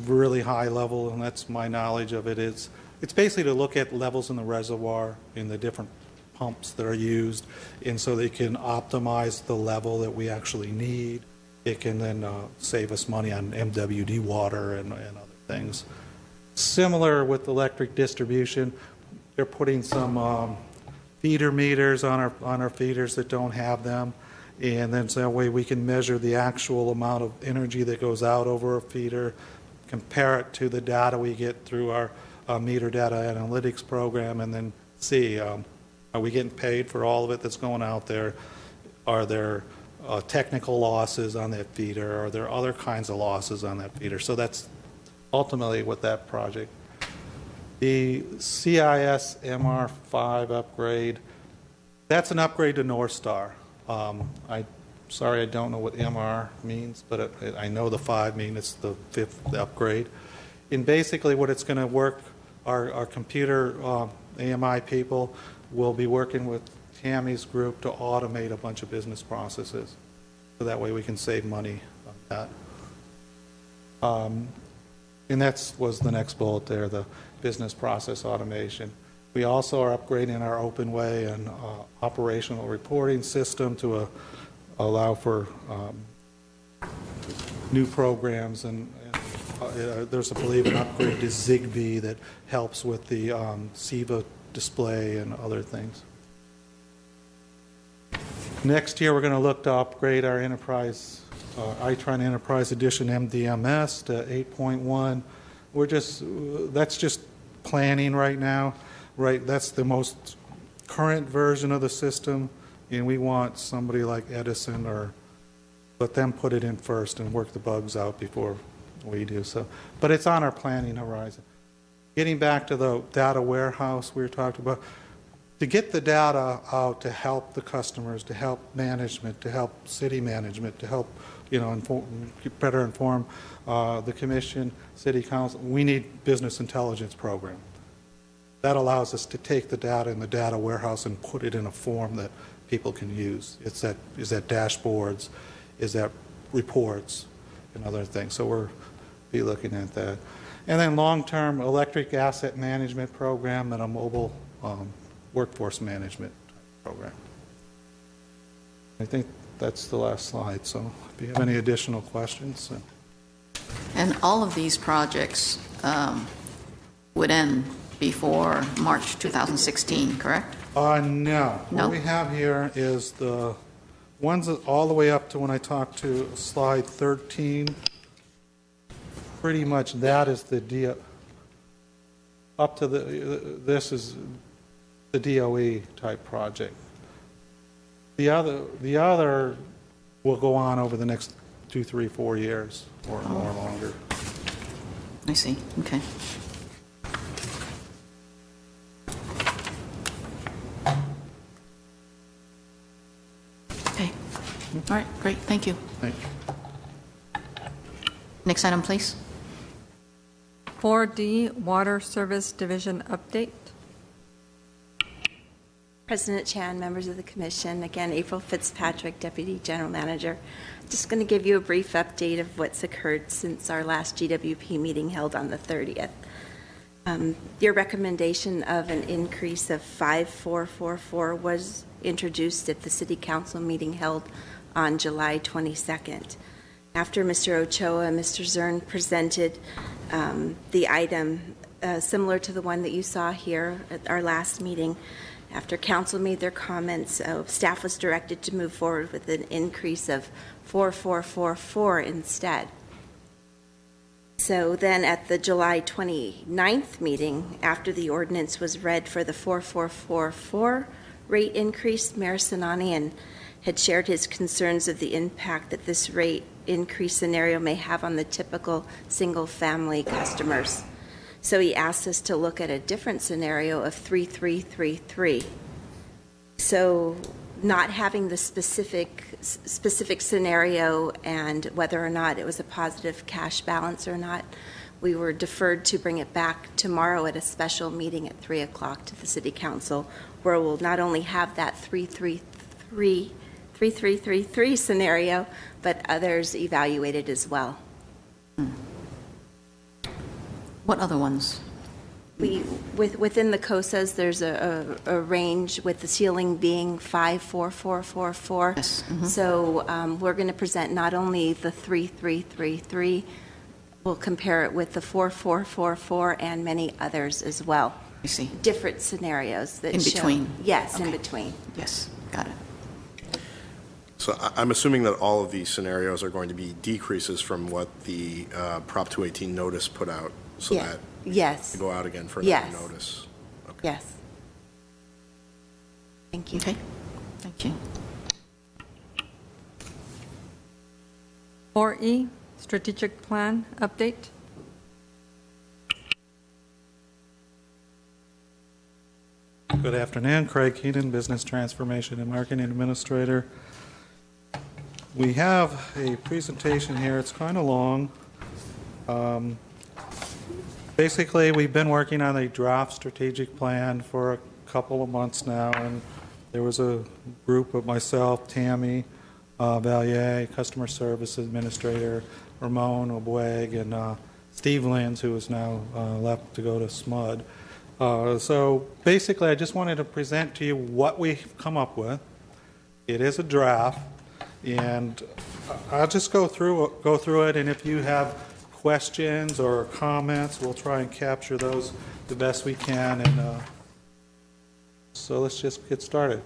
really high level, and that's my knowledge of it. It's basically to look at levels in the reservoir in the different pumps that are used, and so they can optimize the level that we actually need. It can then save us money on MWD water and other things. Similar with electric distribution, they're putting some feeder meters on our feeders that don't have them, and then so that way we can measure the actual amount of energy that goes out over a feeder, compare it to the data we get through our meter data analytics program, and then see, are we getting paid for all of it that's going out there? Are there technical losses on that feeder? Are there other kinds of losses on that feeder? So that's ultimately what that project. The CIS MR5 upgrade, that's an upgrade to North Star. Sorry, I don't know what MR means, but I know the 5 means it's the 5th upgrade. And basically what it's going to work, our computer AMI people we'll be working with Tammy's group to automate a bunch of business processes. So that way we can save money on that. And that was the next bullet there, the business process automation. We also are upgrading our OpenWay and operational reporting system to allow for new programs, and there's, I believe, an upgrade to Zigbee that helps with the SIVA display and other things. Next year, we're going to look to upgrade our enterprise, Itron Enterprise Edition MDMS to 8.1. That's just planning right now. Right, that's the most current version of the system, and we want somebody like Edison or let them put it in first and work the bugs out before we do so. But it's on our planning horizon. Getting back to the data warehouse we were talking about, to get the data out to help the customers, to help management, to help city management, to help better inform the commission, city council, we need business intelligence program. That allows us to take the data in the data warehouse and put it in a form that people can use. Is that dashboards, is that reports, and other things. So we'll be looking at that. And then long-term electric asset management program and a mobile workforce management program. I think that's the last slide. So if you have any additional questions. And all of these projects would end before March 2016, correct? No. No? What we have here is the ones all the way up to when I talked to slide 13. Pretty much that is the up to this is the DOE type project. The other will go on over the next 2, 3, 4 years or more longer. I see. Okay. Okay. All right. Great. Thank you. Thank you. Next item, please. 4D, Water Service Division update. President Chan, members of the Commission, again, April Fitzpatrick, Deputy General Manager. Just going to give you a brief update of what's occurred since our last GWP meeting held on the 30th. Your recommendation of an increase of 5,444 was introduced at the City Council meeting held on July 22nd. After Mr. Ochoa and Mr. Zern presented the item similar to the one that you saw here at our last meeting, after Council made their comments, staff was directed to move forward with an increase of 4,444 instead. So then at the July 29th meeting, after the ordinance was read for the 4,444 rate increase, Mayor Sinanian had shared his concerns of the impact that this rate increase scenario may have on the typical single-family customers. So he asked us to look at a different scenario of 3,333. So not having the specific scenario and whether or not it was a positive cash balance or not, we were deferred to bring it back tomorrow at a special meeting at 3 o'clock to the City Council, where we'll not only have that 3333 scenario, but others evaluated as well. What other ones? Within the COSAs, there's a range with the ceiling being 5,444. Yes. Mm-hmm. So we're going to present not only the 3,333, we'll compare it with the 4,444 and many others as well. I see. Different scenarios that In show. between? Yes, Okay. in between. Yes, got it. So I'm assuming that all of these scenarios are going to be decreases from what the Prop 218 notice put out, so Yeah. that Yes. to go out again for another Yes. notice. Okay. Yes. Thank you. Okay, thank you. 4E, Strategic Plan update. Good afternoon, Craig Keenan, Business Transformation and Marketing Administrator. We have a presentation here. It's kind of long. Basically, we've been working on a draft strategic plan for a couple of months now, and there was a group of myself, Tammy Valier, Customer Service Administrator, Ramon Obweg, and Steve Lenz, who is now left to go to SMUD. So basically, I just wanted to present to you what we've come up with. It is a draft, and I'll just go through it, and if you have questions or comments, we'll try and capture those the best we can. And so let's just get started.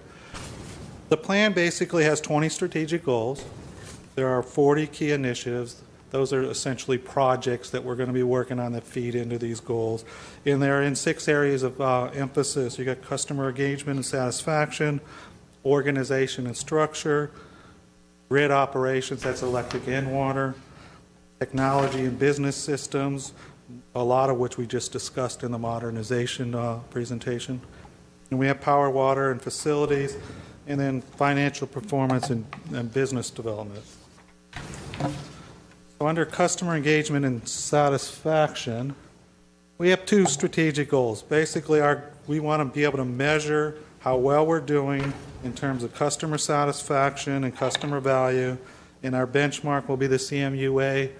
The plan basically has 20 strategic goals. There are 40 key initiatives. Those are essentially projects that we're going to be working on that feed into these goals. And they're in 6 areas of emphasis. You got customer engagement and satisfaction, organization and structure, grid operations, that's electric and water, technology and business systems, a lot of which we just discussed in the modernization presentation. And we have power, water, and facilities, and then financial performance and business development. So under customer engagement and satisfaction, we have 2 strategic goals. Basically, we want to be able to measure how well we're doing in terms of customer satisfaction and customer value. And our benchmark will be the CMUA,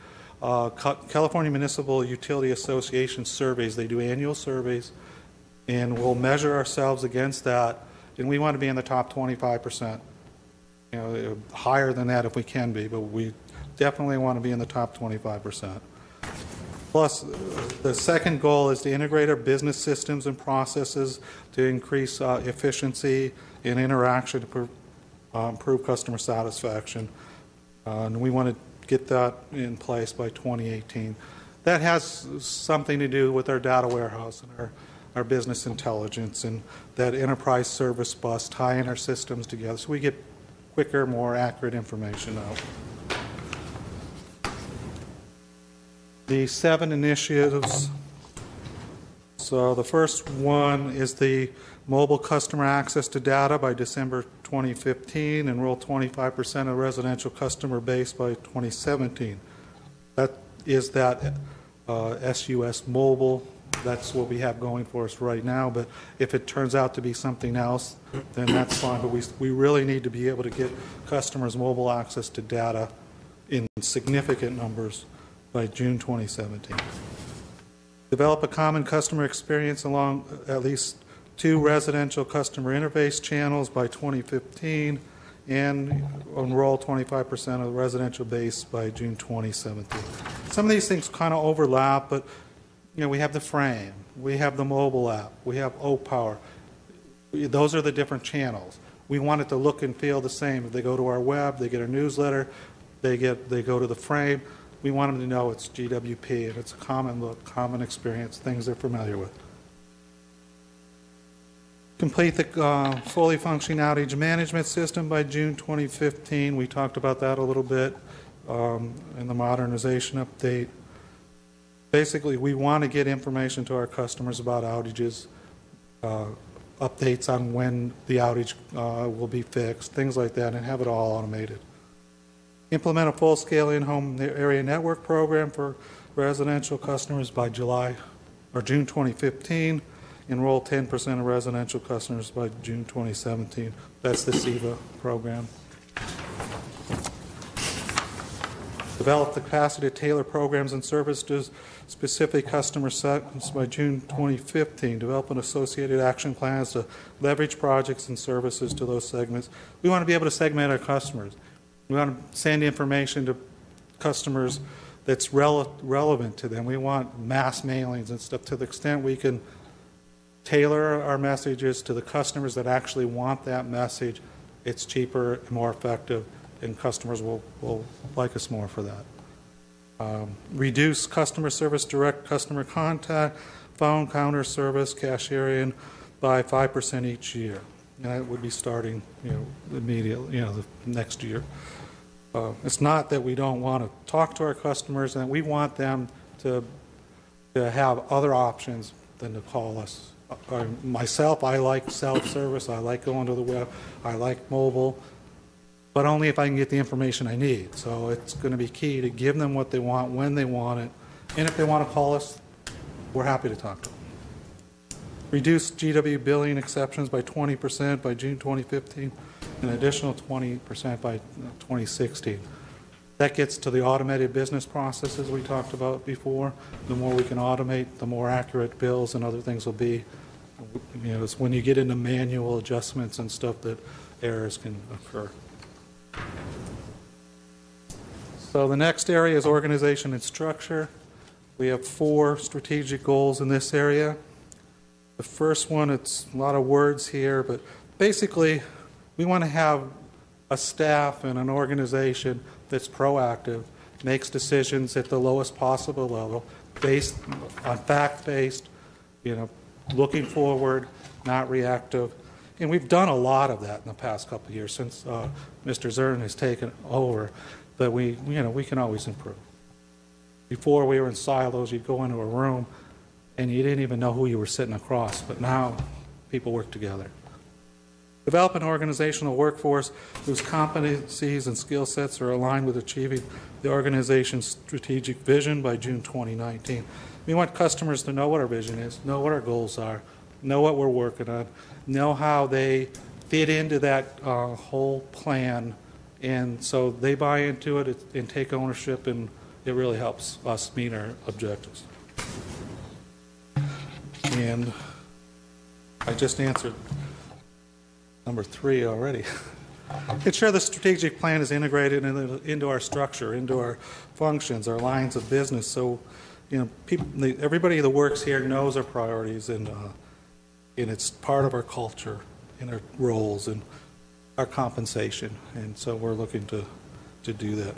California Municipal Utility Association surveys. They do annual surveys, and we'll measure ourselves against that. And we want to be in the top 25%. You know, higher than that if we can be, but we definitely want to be in the top 25%. Plus, the second goal is to integrate our business systems and processes to increase efficiency and interaction to improve customer satisfaction. And we want to get that in place by 2018. That has something to do with our data warehouse and our business intelligence and that enterprise service bus, tying our systems together so we get quicker, more accurate information out. The 7 initiatives. So the first one is the mobile customer access to data by December 2015, enroll 25% of residential customer base by 2017. That is that SUS mobile. That's what we have going for us right now, but if it turns out to be something else, then that's fine. But we really need to be able to get customers mobile access to data in significant numbers by June 2017. Develop a common customer experience along at least 2 residential customer interface channels by 2015, and enroll 25% of the residential base by June 2017. Some of these things kind of overlap, but you know, we have the frame, we have the mobile app, we have O-Power. Those are the different channels. We want it to look and feel the same. If they go to our web, they get our newsletter, they go to the frame. We want them to know it's GWP and it's a common look, common experience, things they're familiar with. Complete the fully functioning outage management system by June 2015. We talked about that a little bit in the modernization update. Basically, we want to get information to our customers about outages, updates on when the outage will be fixed, things like that, and have it all automated. Implement a full-scale in-home area network program for residential customers by June 2015. Enroll 10% of residential customers by June 2017. That's the SEVA program. Develop the capacity to tailor programs and services to specific customer segments by June 2015. Develop an associated action plans to leverage projects and services to those segments. We want to be able to segment our customers. We want to send information to customers that's relevant to them. We want mass mailings and stuff to the extent we can tailor our messages to the customers that actually want that message. It's cheaper and more effective, and customers will like us more for that. Reduce customer service, direct customer contact, phone counter service, cashiering by 5% each year. And that would be starting, immediately, the next year. It's not that we don't want to talk to our customers, and we want them to have other options than to call us. Myself, I like self-service. I like going to the web. I like mobile, but only if I can get the information I need. So it's going to be key to give them what they want when they want it, and if they want to call us, we're happy to talk to them. Reduce GW billing exceptions by 20% by June 2015, an additional 20% by 2016. That gets to the automated business processes we talked about before. The more we can automate, the more accurate bills and other things will be. You know, it's when you get into manual adjustments and stuff that errors can occur. So the next area is organization and structure. We have 4 strategic goals in this area. The first one, it's a lot of words here, but basically we want to have a staff and an organization that's proactive, makes decisions at the lowest possible level, based on fact-based, you know, looking forward, not reactive. And we've done a lot of that in the past couple of years since Mr. Zern has taken over, but we can always improve. Before we were in silos, you'd go into a room and you didn't even know who you were sitting across, but now people work together. Develop an organizational workforce whose competencies and skill sets are aligned with achieving the organization's strategic vision by June 2019. We want customers to know what our vision is, know what our goals are, know what we're working on, know how they fit into that whole plan, and so they buy into it and take ownership, and it really helps us meet our objectives. And I just answered number 3 already. Ensure the strategic plan is integrated into our structure, into our functions, our lines of business. So, you know, everybody that works here knows our priorities, and it's part of our culture, and our roles, and our compensation. And so we're looking to do that.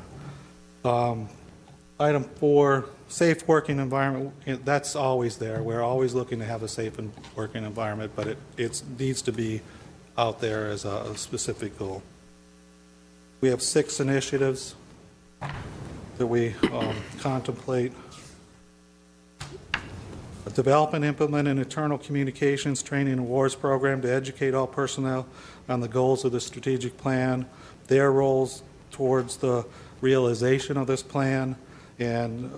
Item 4, safe working environment. That's always there. We're always looking to have a safe and working environment, but it needs to be out there as a specific goal. We have 6 initiatives that we contemplate. Develop and implement an internal communications training and awards program to educate all personnel on the goals of the strategic plan, their roles towards the realization of this plan, and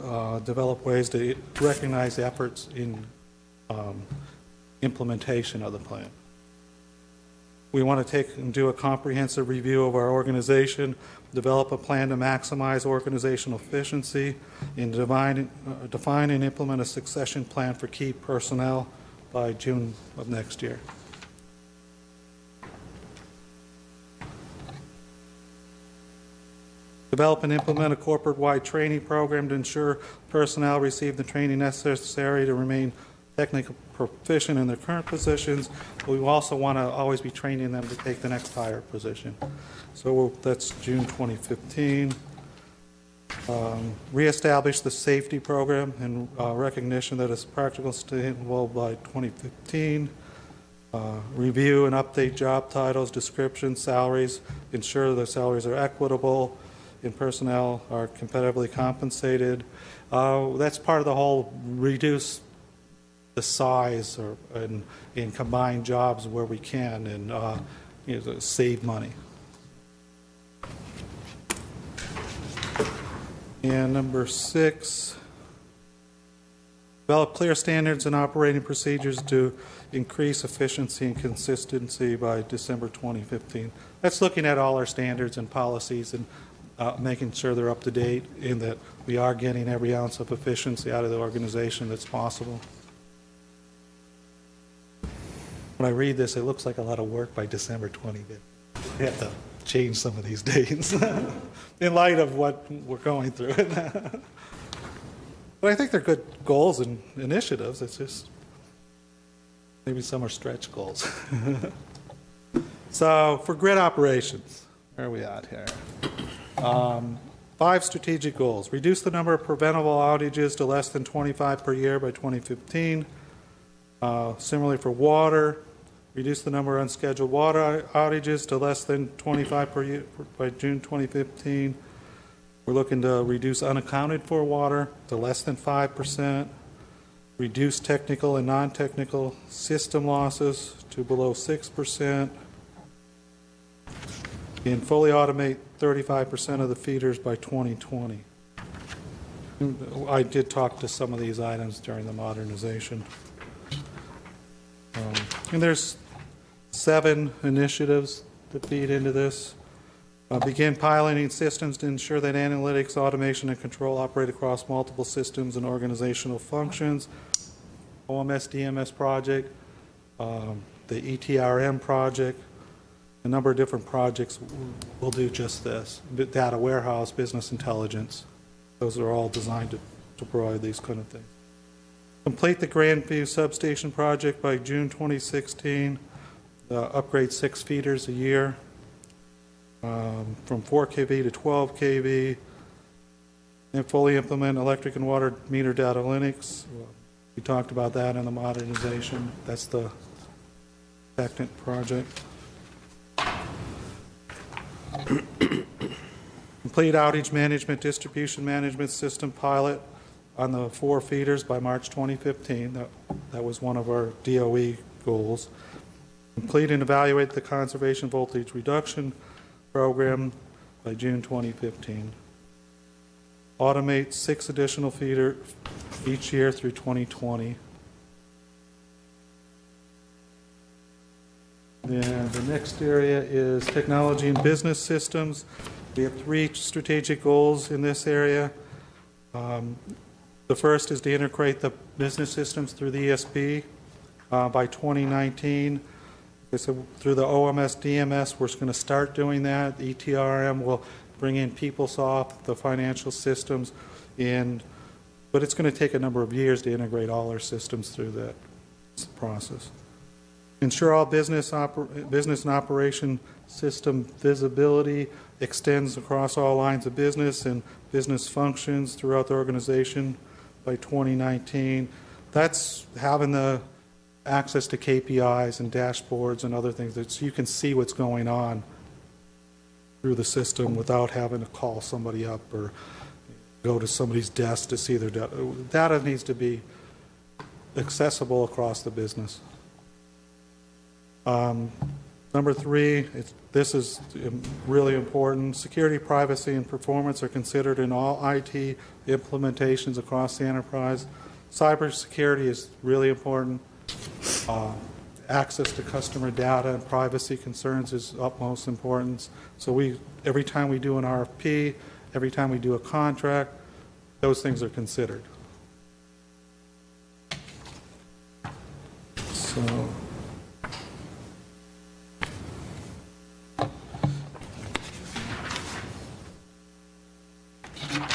develop ways to recognize efforts in implementation of the plan. We want to take and do a comprehensive review of our organization, develop a plan to maximize organizational efficiency, and define and implement a succession plan for key personnel by June of next year. Develop and implement a corporate-wide training program to ensure personnel receive the training necessary to remain technically proficient in their current positions. But we also want to always be training them to take the next higher position. So that's June 2015. Reestablish the safety program and recognition that it's practical sustainable by 2015. Review and update job titles, descriptions, salaries, ensure the salaries are equitable and personnel are competitively compensated. That's part of the whole reduce the size and combine jobs where we can and save money. And number 6, develop clear standards and operating procedures to increase efficiency and consistency by December 2015. That's looking at all our standards and policies and making sure they're up to date and that we are getting every ounce of efficiency out of the organization that's possible. When I read this, it looks like a lot of work by December 2015. We have to change some of these dates in light of what we're going through. But I think they're good goals and initiatives. It's just maybe some are stretch goals. So for grid operations, where are we at here? 5 strategic goals. Reduce the number of preventable outages to less than 25 per year by 2015. Similarly for water, reduce the number of unscheduled water outages to less than 25 per year by June 2015. We're looking to reduce unaccounted for water to less than 5%. Reduce technical and non-technical system losses to below 6%. And fully automate 35% of the feeders by 2020. I did talk to some of these items during the modernization. And there's 7 initiatives that feed into this. Begin piloting systems to ensure that analytics, automation, and control operate across multiple systems and organizational functions. OMS DMS project, the ETRM project, a number of different projects will do just this. Data warehouse, business intelligence. Those are all designed to provide these kind of things. Complete the Grandview substation project by June 2016. Upgrade 6 feeders a year. From 4 kV to 12 kV, and fully implement electric and water meter data Linux. We talked about that in the modernization. That's the second project. Complete outage management distribution management system pilot on the 4 feeders by March 2015. That was one of our DOE goals. Complete and evaluate the conservation voltage reduction program by June 2015. Automate 6 additional feeder each year through 2020. And the next area is technology and business systems. We have 3 strategic goals in this area. The first is to integrate the business systems through the ESP by 2019. So through the OMS DMS, we're going to start doing that. The ETRM will bring in PeopleSoft, the financial systems, but it's going to take a number of years to integrate all our systems through that process. Ensure all business and operation system visibility extends across all lines of business and business functions throughout the organization by 2019. That's having the access to KPIs and dashboards and other things that so you can see what's going on through the system without having to call somebody up or go to somebody's desk to see their data. Data needs to be accessible across the business. Number 3, this is really important. Security, privacy, and performance are considered in all IT implementations across the enterprise. Cybersecurity is really important. Access to customer data and privacy concerns is utmost importance. So every time we do an RFP, every time we do a contract, those things are considered. So,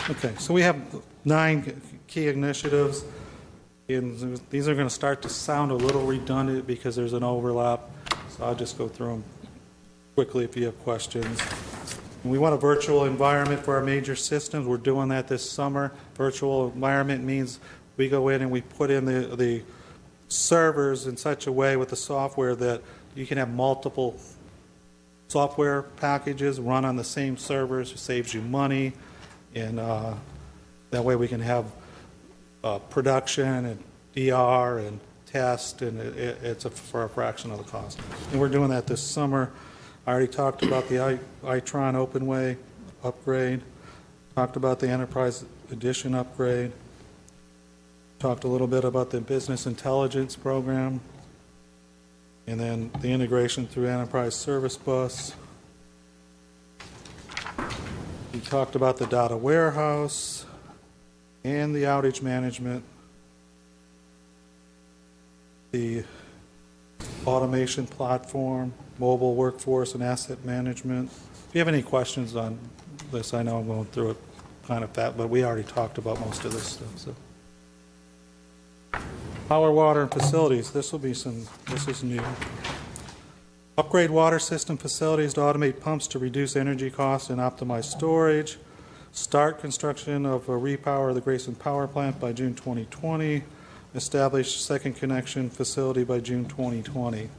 okay, so we have 9 key initiatives. And these are going to start to sound a little redundant because there's an overlap, so I'll just go through them quickly if you have questions. We want a virtual environment for our major systems. We're doing that this summer. Virtual environment means we go in and we put in the servers in such a way with the software that you can have multiple software packages run on the same servers. It saves you money, and that way we can have production and DR and test, and it's for a fraction of the cost. And we're doing that this summer. I already talked about the Itron OpenWay upgrade, talked about the Enterprise Edition upgrade, talked a little bit about the business intelligence program, and then the integration through Enterprise Service Bus. We talked about the data warehouse and the outage management, the automation platform, mobile workforce and asset management. If you have any questions on this, I know I'm going through it kind of fast, but we already talked about most of this stuff. So, power, water, and facilities. This is new. Upgrade water system facilities to automate pumps to reduce energy costs and optimize storage. Start construction of a repower of the Grayson Power Plant by June 2020. Establish second connection facility by June 2020.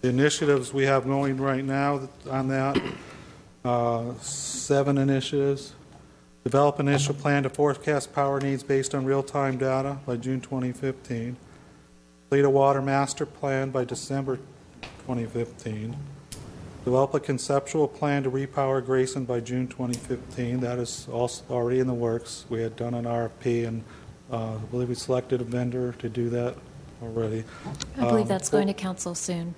The initiatives we have going right now on that, 7 initiatives. Develop an initial plan to forecast power needs based on real-time data by June 2015. Complete a water master plan by December 2015. Develop a conceptual plan to repower Grayson by June 2015. That is also already in the works. We had done an RFP, and I believe we selected a vendor to do that already. I believe that's going to council soon.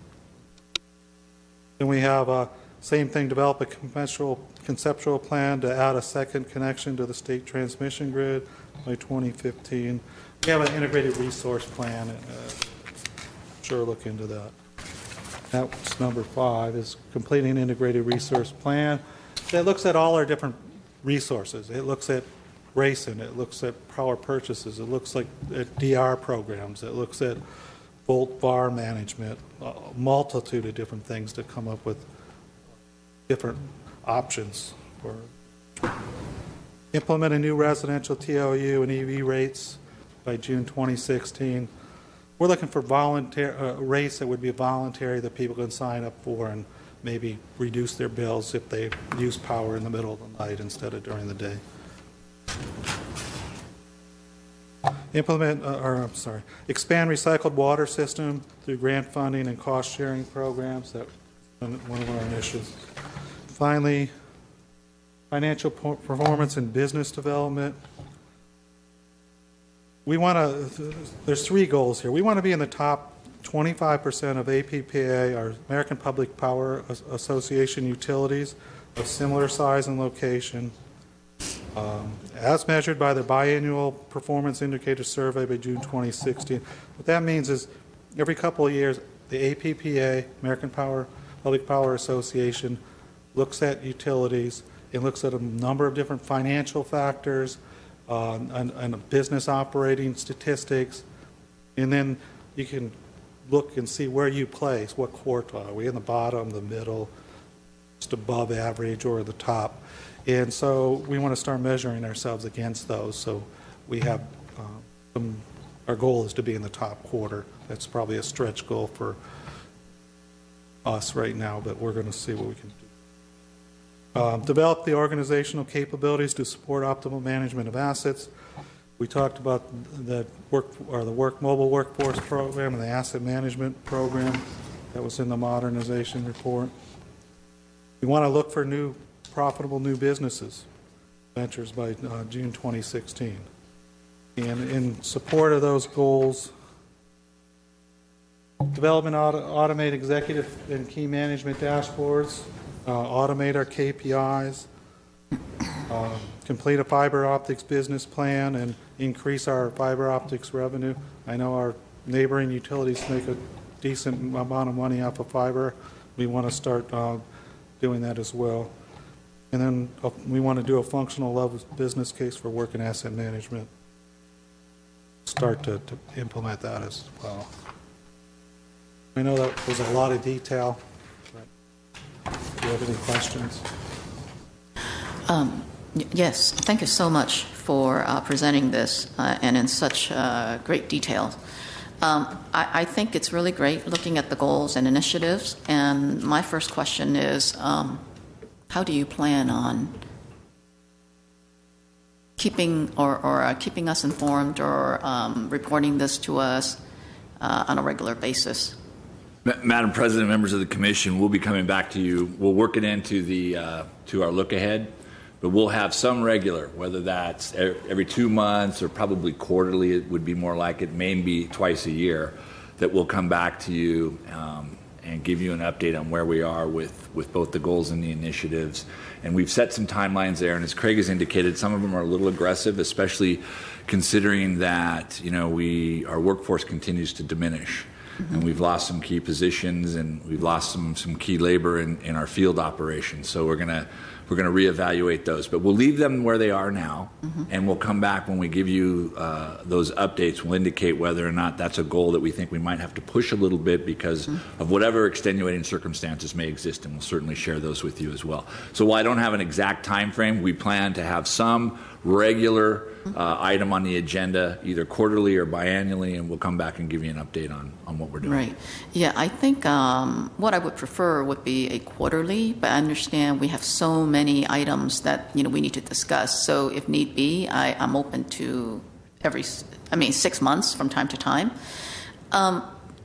Then we have, same thing, develop a conceptual plan to add a second connection to the state transmission grid by 2015. We have an integrated resource plan. Sure, look into that. That's number 5, is completing an integrated resource plan that looks at all our different resources. It looks at racing, it looks at power purchases, it looks at DR programs, it looks at volt VAR management, a multitude of different things to come up with different options for implement a new residential TOU and EV rates by June 2016. We're looking for rates that would be voluntary that people can sign up for and maybe reduce their bills if they use power in the middle of the night instead of during the day. Expand recycled water system through grant funding and cost sharing programs. That's one of our initiatives. Finally, financial performance and business development. There's 3 goals here. We want to be in the top 25% of APPA, our American Public Power Association utilities of similar size and location, as measured by the biannual performance indicator survey by June 2016. What that means is every couple of years, the APPA, American Public Power Association, looks at utilities and looks at a number of different financial factors and business operating statistics, and then you can look and see where you place, what quartile. Are we in the bottom, the middle, just above average, or the top? And so we want to start measuring ourselves against those. So we have our goal is to be in the top quarter. That's probably a stretch goal for us right now, but we're going to see what we can do. Develop the organizational capabilities to support optimal management of assets. We talked about the mobile workforce program and the asset management program that was in the modernization report. We want to look for profitable new businesses, ventures by June 2016. And in support of those goals, develop and automate executive and key management dashboards, automate our KPIs, complete a fiber optics business plan, and increase our fiber optics revenue. I know our neighboring utilities make a decent amount of money off of fiber. We want to start doing that as well. And then we want to do a functional level business case for work and asset management. Start to implement that as well. I know that was a lot of detail. Do you have any questions? Yes, thank you so much for presenting this and in such great detail. I think it's really great looking at the goals and initiatives. And my first question is, how do you plan on keeping keeping us informed or reporting this to us on a regular basis? Madam President, members of the Commission, we'll be coming back to you. We'll work it into to our look ahead, but we'll have some regular, whether that's every 2 months or probably quarterly. It would be more like it, maybe twice a year, that we'll come back to you and give you an update on where we are with both the goals and the initiatives. And we've set some timelines there, and as Craig has indicated, some of them are a little aggressive, especially considering that our workforce continues to diminish. And we've lost some key positions, and we've lost some key labor in our field operations. So we're gonna reevaluate those, but we'll leave them where they are now, and we'll come back when we give you those updates. We'll indicate whether or not that's a goal that we think we might have to push a little bit because of whatever extenuating circumstances may exist, and we'll certainly share those with you as well. So while I don't have an exact time frame, we plan to have some regular item on the agenda, either quarterly or biannually, and we'll come back and give you an update on what we're doing. Right. Yeah, I think what I would prefer would be a quarterly, but I understand we have so many items that we need to discuss. So if need be, I'm open to 6 months from time to time.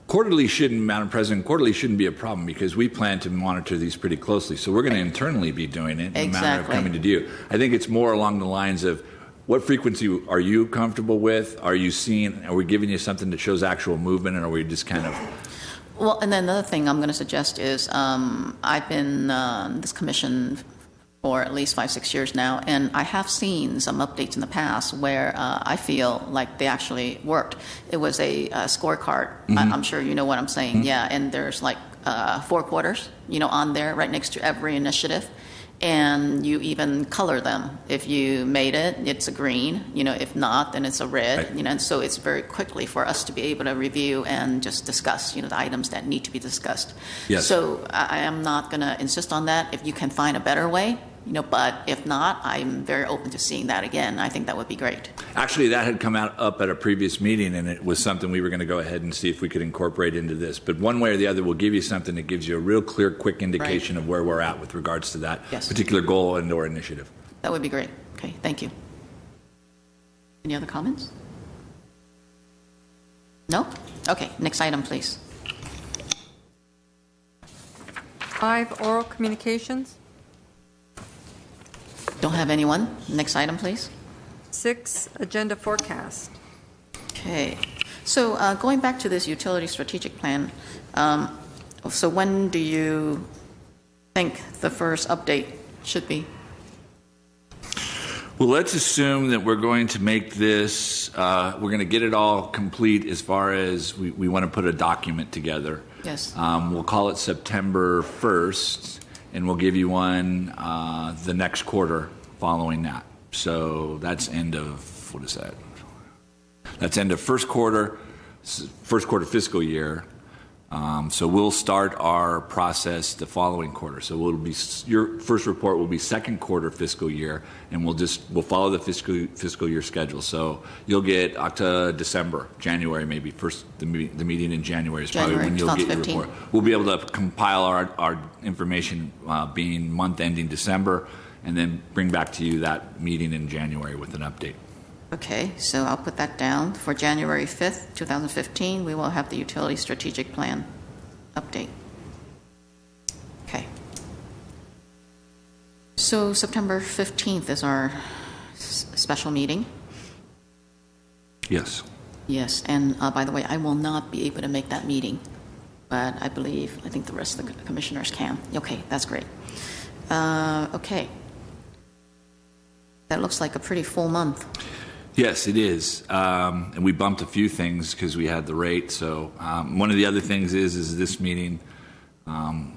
Quarterly Madam President, quarterly shouldn't be a problem because we plan to monitor these pretty closely. So we're going to internally be doing it in a matter of coming to you. I think it's more along the lines of what frequency are you comfortable with? Are we giving you something that shows actual movement, or are we just kind of? Well, and then another thing I'm going to suggest is I've been this commission for at least 5-6 years now, and I have seen some updates in the past where I feel like they actually worked. It was a scorecard. I'm sure you know what I'm saying. Yeah, and there's like 4 quarters, on there right next to every initiative. And you even color them. If you made it, it's a green. If not, then it's a red. Right. And so it's very quickly for us to be able to review and just discuss, the items that need to be discussed. Yes. So I am not going to insist on that. If you can find a better way, but if not, I'm very open to seeing that again. I think that would be great. Actually, that had come up at a previous meeting, and it was something we were going to go ahead and see if we could incorporate into this. But one way or the other, we'll give you something that gives you a real clear, quick indication of where we're at with regards to that particular goal and/or initiative. That would be great. Okay, thank you. Any other comments? No? Okay, next item, please. 5, oral communications. Don't have anyone. Next item, please. 6, agenda forecast. Okay. So going back to this utility strategic plan, so when do you think the first update should be? Well, let's assume that we're going to make this, we're going to get it all complete as far as we want to put a document together. Yes. We'll call it September 1st, and we'll give you one the next quarter following that. So that's end of, what is that? That's end of first quarter fiscal year. So we'll start our process the following quarter. So your first report will be second quarter fiscal year, and we'll follow the fiscal year schedule. So you'll get December, January maybe. The meeting in January is probably when you'll get your report. We'll be able to compile our information being month ending December, and then bring back to you that meeting in January with an update. Okay, so I'll put that down. For January 5th, 2015, we will have the utility strategic plan update. Okay. So September 15th is our special meeting. Yes. Yes, and by the way, I will not be able to make that meeting, but I think the rest of the commissioners can. Okay, that's great. Okay. That looks like a pretty full month. Yes, it is. And we bumped a few things because we had the rate. So one of the other things is this meeting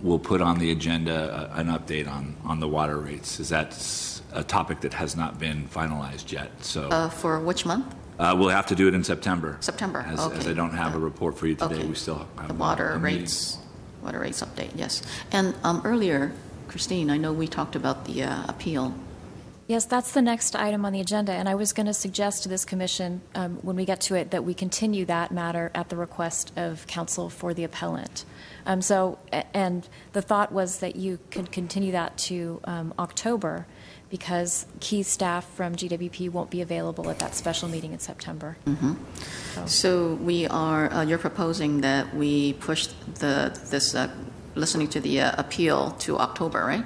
we'll put on the agenda an update on the water rates. That's a topic that has not been finalized yet. So for which month? We'll have to do it in September. September, okay. As I don't have a report for you today, okay. We still have the water rates update, yes. And earlier, Christine, I know we talked about the appeal. Yes, that's the next item on the agenda, and I was going to suggest to this commission, when we get to it, that we continue that matter at the request of counsel for the appellant. And the thought was that you could continue that to October, because key staff from GWP won't be available at that special meeting in September. Mm-hmm. So we are, you're proposing that we push this listening to the appeal to October, right?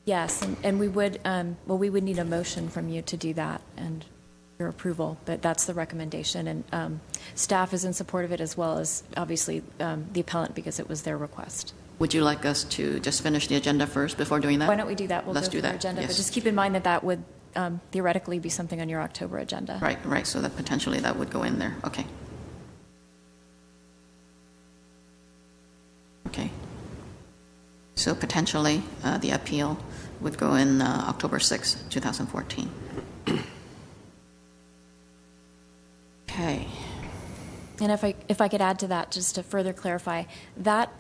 Yes, and we would, we would need a motion from you to do that and your approval, but that's the recommendation. And staff is in support of it, as well as, obviously, the appellant, because it was their request. Would you like us to just finish the agenda first before doing that? Why don't we do that? Let's go do through that. our agenda, Yes. but just keep in mind that would theoretically be something on your October agenda. Right, so that potentially that would go in there. Okay. So potentially the appeal would go in October 6, 2014. Okay. And if I could add to that, just to further clarify, that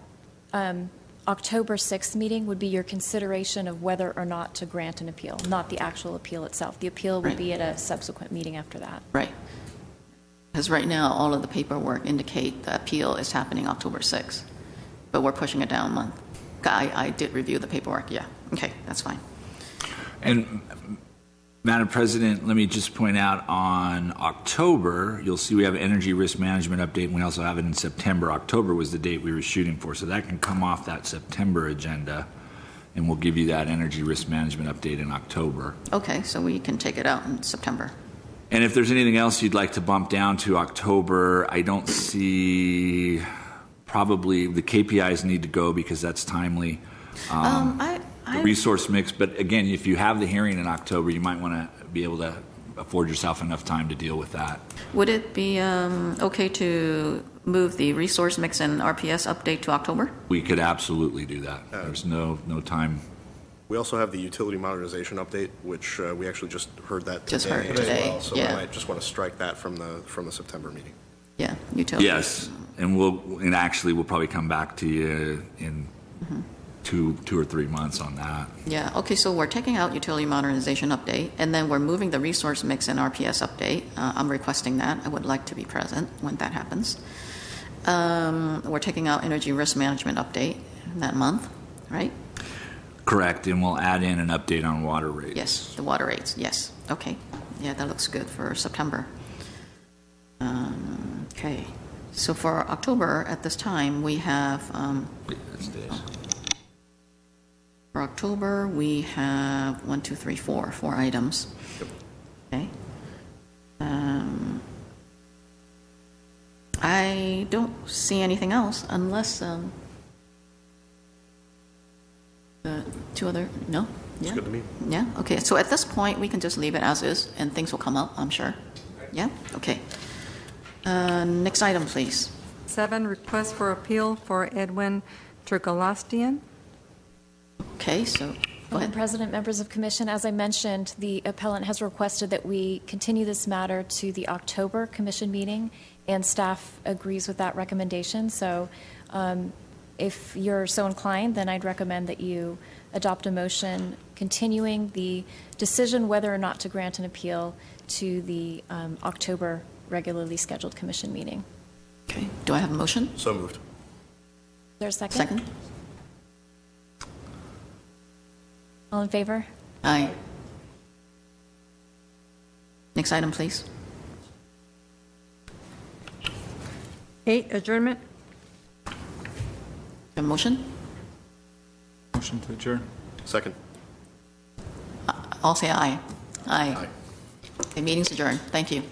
October 6th meeting would be your consideration of whether or not to grant an appeal, not the actual appeal itself. The appeal would be at a subsequent meeting after that. Right. Because right now, all of the paperwork indicate the appeal is happening October 6th, but we're pushing it down a month. I did review the paperwork, yeah. Okay, that's fine. And Madam President, let me just point out on October, you'll see we have an energy risk management update, and we also have it in September. October was the date we were shooting for, so that can come off that September agenda. and we'll give you that energy risk management update in October. Okay, so we can take it out in September. And if there's anything else you'd like to bump down to October, I don't see, probably the KPIs need to go because that's timely. The resource mix, but again, if you have the hearing in October, you might want to be able to afford yourself enough time to deal with that. Would it be okay to move the resource mix and RPS update to October? We could absolutely do that. There's no time. We also have the utility modernization update, which we actually just heard that today. Just heard as today, well, so yeah. we might just want to strike that from the September meeting. Yeah, utility. Yes, and actually we'll probably come back to you in 2 or 3 months on that. Yeah, okay, so we're taking out utility modernization update, and then we're moving the resource mix and RPS update. I'm requesting that. I would like to be present when that happens. We're taking out energy risk management update that month, right? Correct, and we'll add in an update on water rates. Yes, the water rates, yes. Okay, yeah, that looks good for September. Okay, so for October, at this time, we have... For October, we have 4 items. Okay. I don't see anything else unless the 2 other, no? It's good to me. Yeah, okay. So at this point, we can just leave it as is and things will come up, I'm sure. Yeah, okay. Next item, please. 7, request for appeal for Edwin Turgalastian. Okay, so go Madam ahead. President, members of commission, as I mentioned, the appellant has requested that we continue this matter to the October commission meeting, and staff agrees with that recommendation. So if you're so inclined, then I'd recommend that you adopt a motion continuing the decision whether or not to grant an appeal to the October regularly scheduled commission meeting. Okay, do I have a motion? So moved. Is there a second? Second? All in favor? Aye. Next item, please. 8, adjournment. A motion? Motion to adjourn. Second. All say aye. Aye. Aye. The meeting's adjourned. Thank you.